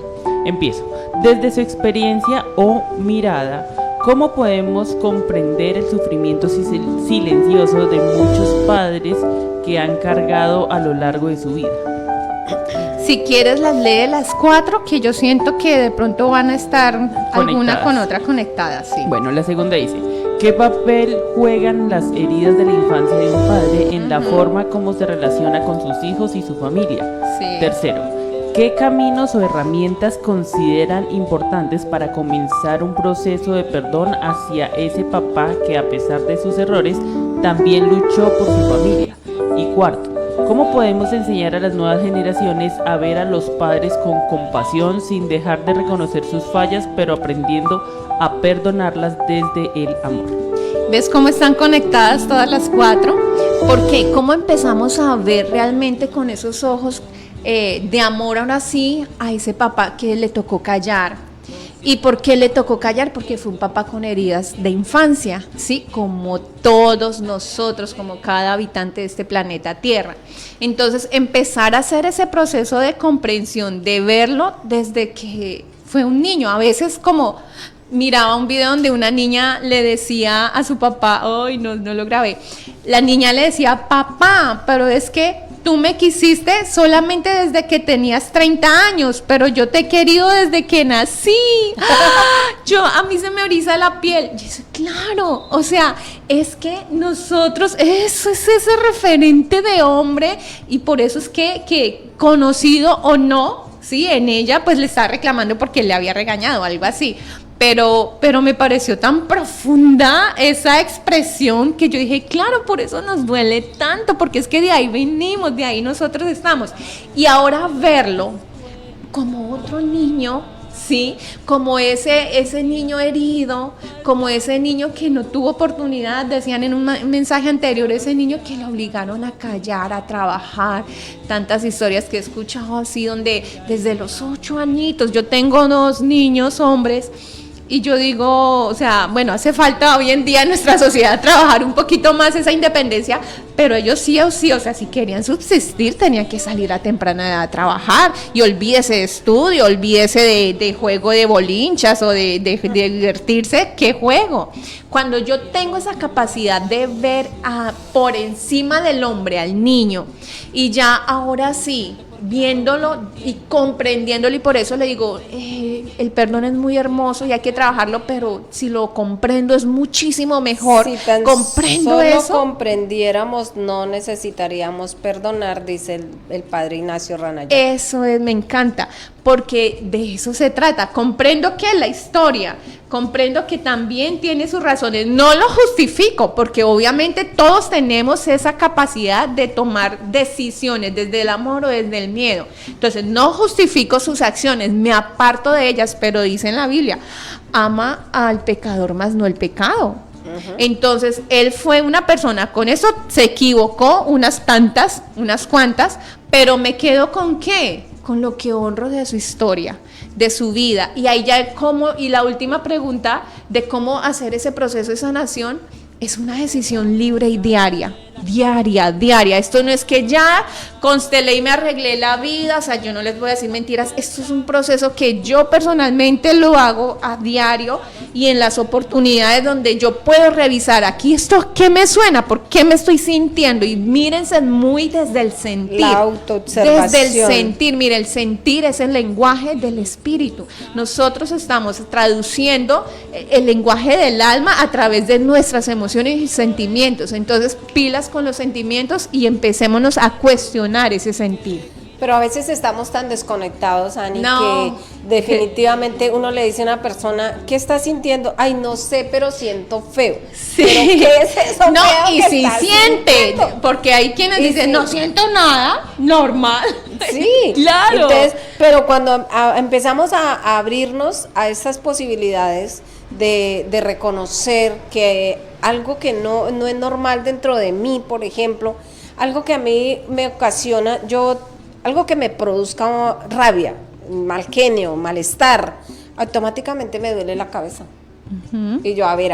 Empiezo. Desde su experiencia o mirada, ¿cómo podemos comprender el sufrimiento silencioso de muchos padres que han cargado a lo largo de su vida? Si quieres las lee las 4, que yo siento que de pronto van a estar alguna con otra conectadas, sí. Bueno, la segunda dice: ¿qué papel juegan las heridas de la infancia de un padre en la forma como se relaciona con sus hijos y su familia? Sí. Tercero, ¿qué caminos o herramientas consideran importantes para comenzar un proceso de perdón hacia ese papá que, a pesar de sus errores, también luchó por su familia? Y cuarto, ¿cómo podemos enseñar a las nuevas generaciones a ver a los padres con compasión sin dejar de reconocer sus fallas, pero aprendiendo a perdonarlas desde el amor? ¿Ves cómo están conectadas todas las 4? Porque cómo empezamos a ver realmente con esos ojos de amor ahora sí a ese papá que le tocó callar. ¿Y por qué le tocó callar? Porque fue un papá con heridas de infancia, ¿sí? Como todos nosotros, como cada habitante de este planeta Tierra. Entonces, empezar a hacer ese proceso de comprensión, de verlo desde que fue un niño. A veces como miraba un video donde una niña le decía a su papá, ay, no lo grabé, la niña le decía: papá, pero es que tú me quisiste solamente desde que tenías 30 años, pero yo te he querido desde que nací. A mí se me eriza la piel. Y eso, claro, o sea, es que nosotros, eso es ese referente de hombre, y por eso es que conocido o no, sí, en ella pues le estaba reclamando porque le había regañado, algo así. Pero me pareció tan profunda esa expresión que yo dije, claro, por eso nos duele tanto, porque es que de ahí venimos, de ahí nosotros estamos. Y ahora verlo como otro niño, ¿sí? Como ese niño herido, como ese niño que no tuvo oportunidad, decían en un mensaje anterior, ese niño que lo obligaron a callar, a trabajar, tantas historias que he escuchado así, donde desde los 8 añitos, yo tengo 2 niños hombres, y yo digo, o sea, bueno, hace falta hoy en día en nuestra sociedad trabajar un poquito más esa independencia, pero ellos sí o sí, o sea, si querían subsistir, tenían que salir a temprana edad a trabajar, y olvídese de estudio, olvídese de juego de bolinchas o de divertirse, ¿qué juego? Cuando yo tengo esa capacidad de ver por encima del hombre al niño, y ya ahora sí, viéndolo y comprendiéndolo, y por eso le digo, el perdón es muy hermoso y hay que trabajarlo, pero si lo comprendo es muchísimo mejor. Si tan comprendo solo eso, comprendiéramos, no necesitaríamos perdonar, dice el padre Ignacio Ranaya. eso es, me encanta, porque de eso se trata. Comprendo que la historia, comprendo que también tiene sus razones, no lo justifico, porque obviamente todos tenemos esa capacidad de tomar decisiones desde el amor o desde el miedo. Entonces no justifico sus acciones, me aparto de ellas, pero dice en la Biblia, ama al pecador más no el pecado. Entonces él fue una persona, con eso se equivocó unas cuantas, pero me quedo con ¿qué? Con lo que honro de su historia, de su vida. Y ahí ya y la última pregunta de cómo hacer ese proceso de sanación es una decisión libre y diaria. Esto no es que ya constelé y me arreglé la vida, o sea, yo no les voy a decir mentiras, esto es un proceso que yo personalmente lo hago a diario, y en las oportunidades donde yo puedo revisar aquí esto, ¿qué me suena? ¿Por qué me estoy sintiendo? Y mírense muy desde el sentir. La autoobservación. Desde el sentir, mire, el sentir es el lenguaje del espíritu. Nosotros estamos traduciendo el lenguaje del alma a través de nuestras emociones y sentimientos. Entonces, pilas con los sentimientos y empecémonos a cuestionar ese sentir. Pero a veces estamos tan desconectados, Ani, No. que definitivamente uno le dice a una persona, ¿qué está sintiendo? Ay, no sé, pero siento feo. Sí. ¿Pero qué es eso No, feo y que si estás siente, sintiendo? porque hay quienes Y dicen, si- no siento nada, normal. Sí, claro. Entonces, pero cuando empezamos a abrirnos a estas posibilidades de reconocer que algo que no es normal dentro de mí, por ejemplo, algo que a mí me ocasiona, algo que me produzca rabia, mal genio, malestar, automáticamente me duele la cabeza. Y yo, a ver.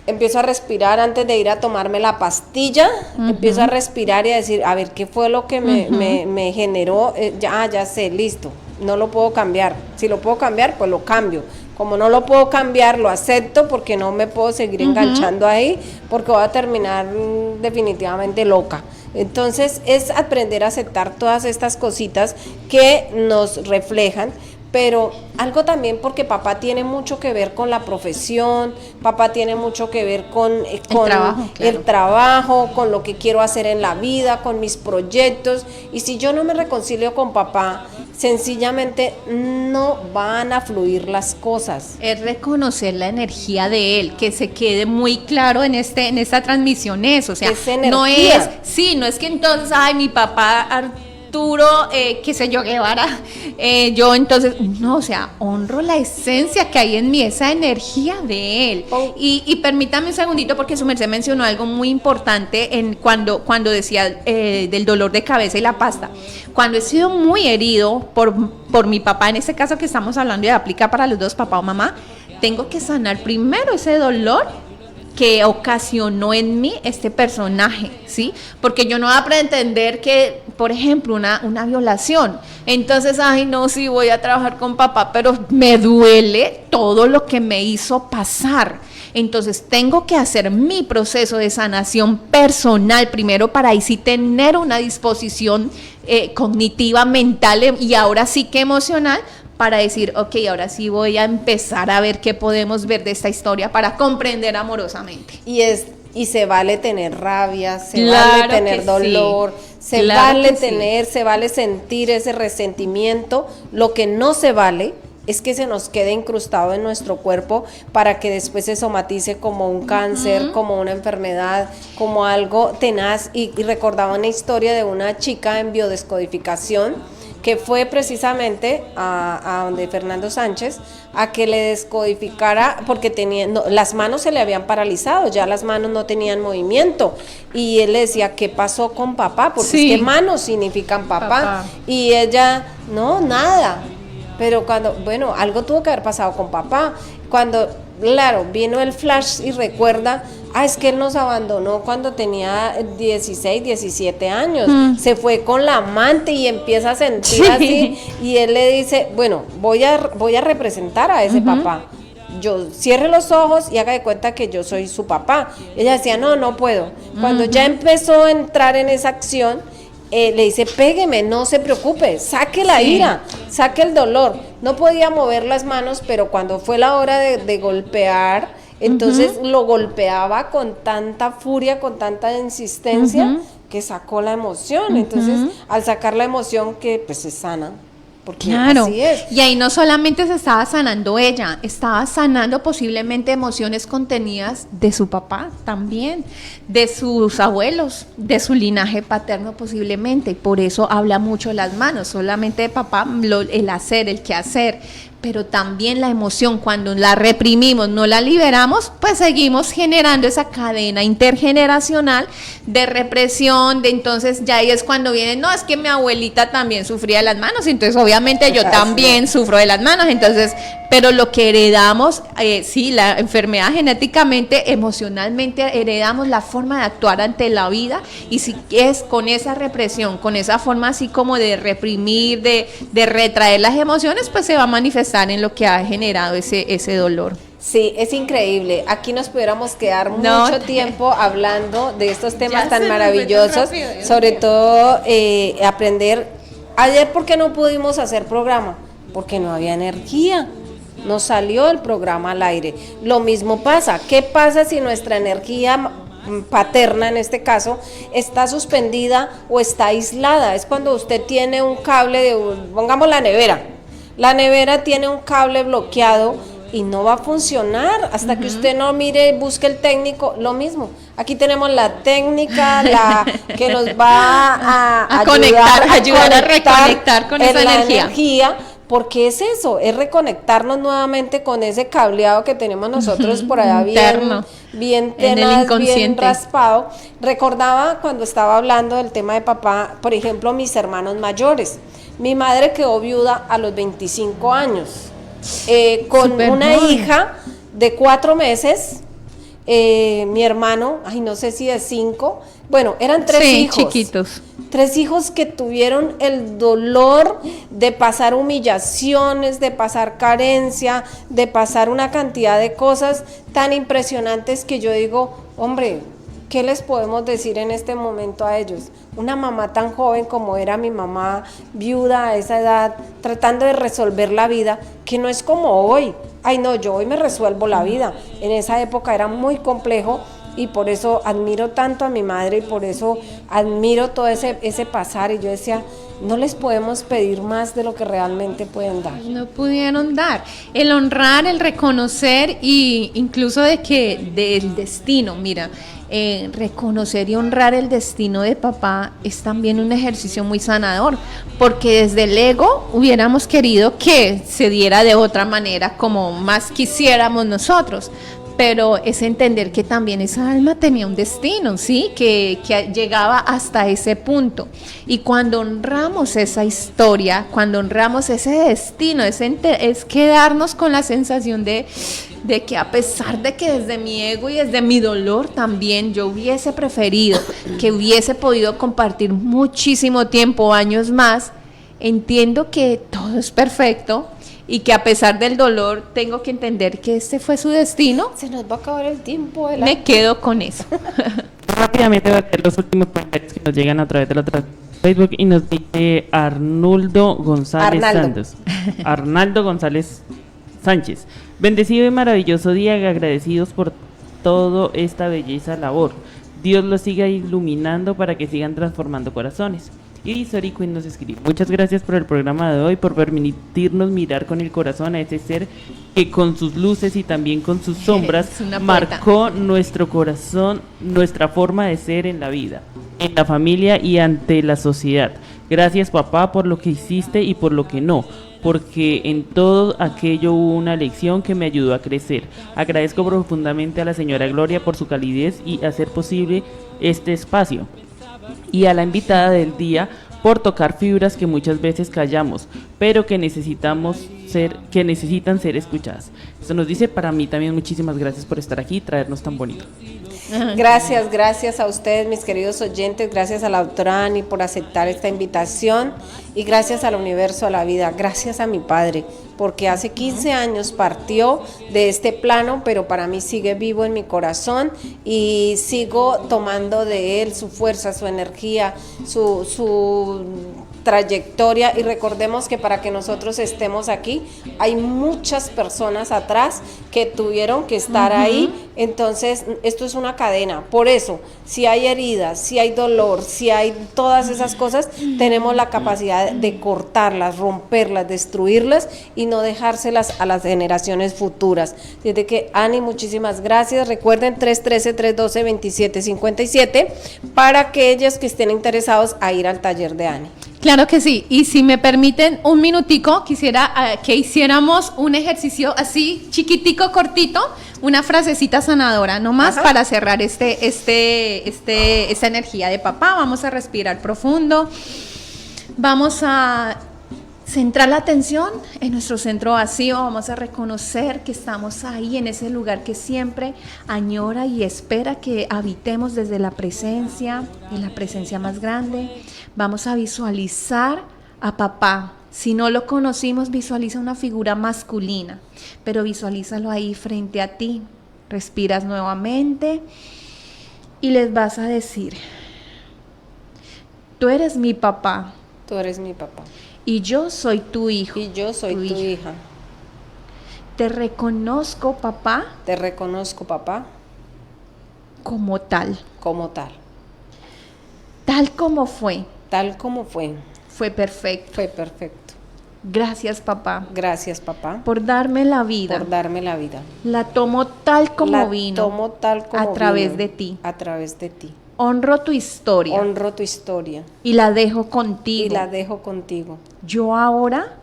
Empiezo a respirar antes de ir a tomarme la pastilla, empiezo a respirar y a decir, a ver, ¿qué fue lo que me generó? Ya sé, listo, no lo puedo cambiar. Si lo puedo cambiar, pues lo cambio. Como no lo puedo cambiar, lo acepto porque no me puedo seguir enganchando ahí, porque voy a terminar definitivamente loca. Entonces es aprender a aceptar todas estas cositas que nos reflejan, pero algo también porque papá tiene mucho que ver con la profesión, papá tiene mucho que ver con trabajo, claro. el trabajo, con lo que quiero hacer en la vida, con mis proyectos, y si yo no me reconcilio con papá, sencillamente no van a fluir las cosas. Es reconocer la energía de él, que se quede muy claro en esta transmisión eso, o sea, Es no energía. no es que entonces, ay, mi papá Arturo, qué sé yo, Guevara, yo entonces, no, o sea, honro la esencia que hay en mí, esa energía de él. Y permítame un segundito, porque su merced mencionó algo muy importante cuando decía del dolor de cabeza y la pasta. Cuando he sido muy herido por mi papá, en este caso que estamos hablando y aplica para los dos, papá o mamá, tengo que sanar primero ese dolor que ocasionó en mí este personaje, ¿sí? Porque yo no voy a pretender que, por ejemplo, una violación, entonces, ay, no, sí, voy a trabajar con papá, pero me duele todo lo que me hizo pasar. Entonces tengo que hacer mi proceso de sanación personal primero, para ahí sí tener una disposición cognitiva, mental y ahora sí que emocional, para decir, ok, ahora sí voy a empezar a ver qué podemos ver de esta historia para comprender amorosamente. Y se vale tener rabia, se Claro vale tener que dolor, sí. se Claro vale que sí. se vale sentir ese resentimiento. Lo que no se vale es que se nos quede incrustado en nuestro cuerpo para que después se somatice como un cáncer, como una enfermedad, como algo tenaz. Y recordaba una historia de una chica en biodescodificación que fue precisamente a donde Fernando Sánchez a que le descodificara, porque las manos se le habían paralizado, ya las manos no tenían movimiento, y él le decía, ¿qué pasó con papá? Porque Sí. es que manos significan papá. Y ella, no, nada, pero bueno, algo tuvo que haber pasado con papá, cuando, claro, vino el flash y recuerda, es que él nos abandonó cuando tenía 16, 17 años, se fue con la amante y empieza a sentir así, y él le dice, bueno, voy a representar a ese papá, yo cierre los ojos y haga de cuenta que yo soy su papá. Ella decía, no puedo. Cuando ya empezó a entrar en esa acción, le dice, pégueme, no se preocupe, saque la ira, saque el dolor. No podía mover las manos, pero cuando fue la hora de golpear, entonces lo golpeaba con tanta furia, con tanta insistencia, que sacó la emoción. Entonces, al sacar la emoción, que pues se sana. Porque claro, así es. y ahí no solamente se estaba sanando ella, estaba sanando posiblemente emociones contenidas de su papá también, de sus abuelos, de su linaje paterno posiblemente, y por eso habla mucho las manos, solamente de papá, el hacer, el quehacer, pero también la emoción, cuando la reprimimos, no la liberamos, pues seguimos generando esa cadena intergeneracional de represión, de entonces ya ahí es cuando viene, no, es que mi abuelita también sufría de las manos, entonces obviamente yo también sufro de las manos, entonces, pero lo que heredamos, sí, la enfermedad genéticamente, emocionalmente, heredamos la forma de actuar ante la vida, y si es con esa represión, con esa forma así como de reprimir, de retraer las emociones, pues se va a manifestar en lo que ha generado ese dolor. Sí, es increíble. Aquí nos pudiéramos quedar mucho tiempo hablando de estos temas tan maravillosos, sobre todo aprender. Ayer, ¿por qué no pudimos hacer programa? Porque no había energía. No salió el programa al aire. Lo mismo pasa. ¿Qué pasa si nuestra energía paterna, en este caso, está suspendida o está aislada? Es cuando usted tiene un cable pongamos la nevera. La nevera tiene un cable bloqueado y no va a funcionar hasta que usted no mire, busque el técnico. Lo mismo, aquí tenemos la técnica que nos va a ayudar a reconectar con esa energía. Porque es eso, es reconectarnos nuevamente con ese cableado que tenemos nosotros por allá bien tenaz, bien raspado. Recordaba cuando estaba hablando del tema de papá, por ejemplo, mis hermanos mayores. Mi madre quedó viuda a los 25 años, con una hija de 4 meses, mi hermano, no sé si de 5, bueno, eran 3 hijos. Chiquitos. 3 hijos que tuvieron el dolor de pasar humillaciones, de pasar carencia, de pasar una cantidad de cosas tan impresionantes que yo digo, hombre, ¿qué les podemos decir en este momento a ellos? Una mamá tan joven como era mi mamá, viuda a esa edad, tratando de resolver la vida, que no es como hoy. Yo hoy me resuelvo la vida. En esa época era muy complejo, y por eso admiro tanto a mi madre, y por eso admiro todo ese pasar. Y yo decía, no les podemos pedir más de lo que realmente pueden dar. No pudieron dar. El honrar, el reconocer, y incluso del destino, mira, reconocer y honrar el destino de papá es también un ejercicio muy sanador, porque desde el ego hubiéramos querido que se diera de otra manera, como más quisiéramos nosotros, pero es entender que también esa alma tenía un destino, ¿sí? Que llegaba hasta ese punto. Y cuando honramos esa historia, cuando honramos ese destino, es quedarnos con la sensación de que a pesar de que desde mi ego y desde mi dolor también yo hubiese preferido que hubiese podido compartir muchísimo tiempo, años más, entiendo que todo es perfecto, y que a pesar del dolor tengo que entender que este fue su destino. Se nos va a acabar el tiempo. Me quedo con eso. Rápidamente voy a leer los últimos comentarios que nos llegan a través de la Facebook, y nos dice Arnaldo González Sánchez. Bendecido y maravilloso día, agradecidos por toda esta belleza labor. Dios los siga iluminando para que sigan transformando corazones. Y Sori Quinn nos escribe: muchas gracias por el programa de hoy, por permitirnos mirar con el corazón a ese ser que con sus luces y también con sus sombras marcó nuestro corazón, nuestra forma de ser en la vida, en la familia y ante la sociedad. Gracias papá por lo que hiciste y por lo que no, porque en todo aquello hubo una lección que me ayudó a crecer. Agradezco profundamente a la señora Gloria por su calidez y hacer posible este espacio, y a la invitada del día por tocar fibras que muchas veces callamos, pero que necesitan ser escuchadas. Esto nos dice, para mí también muchísimas gracias por estar aquí y traernos tan bonito. Gracias a ustedes, mis queridos oyentes, gracias a la doctora Ani por aceptar esta invitación y gracias al universo, a la vida, gracias a mi padre, porque hace 15 años partió de este plano, pero para mí sigue vivo en mi corazón y sigo tomando de él su fuerza, su energía, su trayectoria, y recordemos que para que nosotros estemos aquí hay muchas personas atrás que tuvieron que estar ahí, entonces esto es una cadena. Por eso, si hay heridas, si hay dolor, si hay todas esas cosas, tenemos la capacidad de cortarlas, romperlas, destruirlas y no dejárselas a las generaciones futuras. Desde que, Ani, muchísimas gracias. Recuerden 313-312-2757 para aquellos que estén interesados a ir al taller de Ani. Claro que sí, y si me permiten un minutico, quisiera que hiciéramos un ejercicio así chiquitico, cortito, una frasecita sanadora, nomás para cerrar esta energía de papá. Vamos a respirar profundo, vamos a centrar la atención en nuestro centro vacío, vamos a reconocer que estamos ahí en ese lugar que siempre añora y espera que habitemos desde la presencia, en la presencia más grande. Vamos a visualizar a papá. Si no lo conocimos, visualiza una figura masculina, pero visualízalo ahí frente a ti. Respiras nuevamente y les vas a decir: tú eres mi papá. Tú eres mi papá. Y yo soy tu hijo. Y yo soy tu hija. Te reconozco, papá. Te reconozco, papá. Como tal. Como tal. Tal como fue. Tal como fue. Fue perfecto. Fue perfecto. Gracias, papá. Gracias, papá. Por darme la vida. Por darme la vida. La tomo tal como vino. La tomo tal como a través vino, de ti. A través de ti. Honro tu historia. Honro tu historia. Y la dejo contigo. Y la dejo contigo. Yo ahora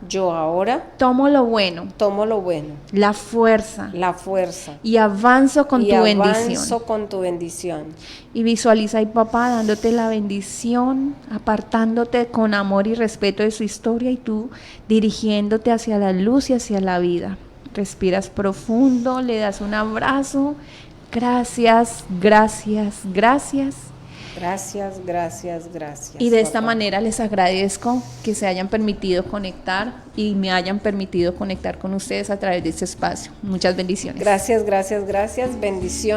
tomo lo bueno. Tomo lo bueno. La fuerza. La fuerza. Y avanzo con tu bendición. Y avanzo con tu bendición. Y visualiza ahí papá dándote la bendición, apartándote con amor y respeto de su historia y tú dirigiéndote hacia la luz y hacia la vida. Respiras profundo, le das un abrazo. Gracias, gracias, gracias. Gracias, gracias, gracias. Y de esta manera les agradezco que se hayan permitido conectar y me hayan permitido conectar con ustedes a través de este espacio. Muchas bendiciones. Gracias, gracias, gracias. Bendiciones.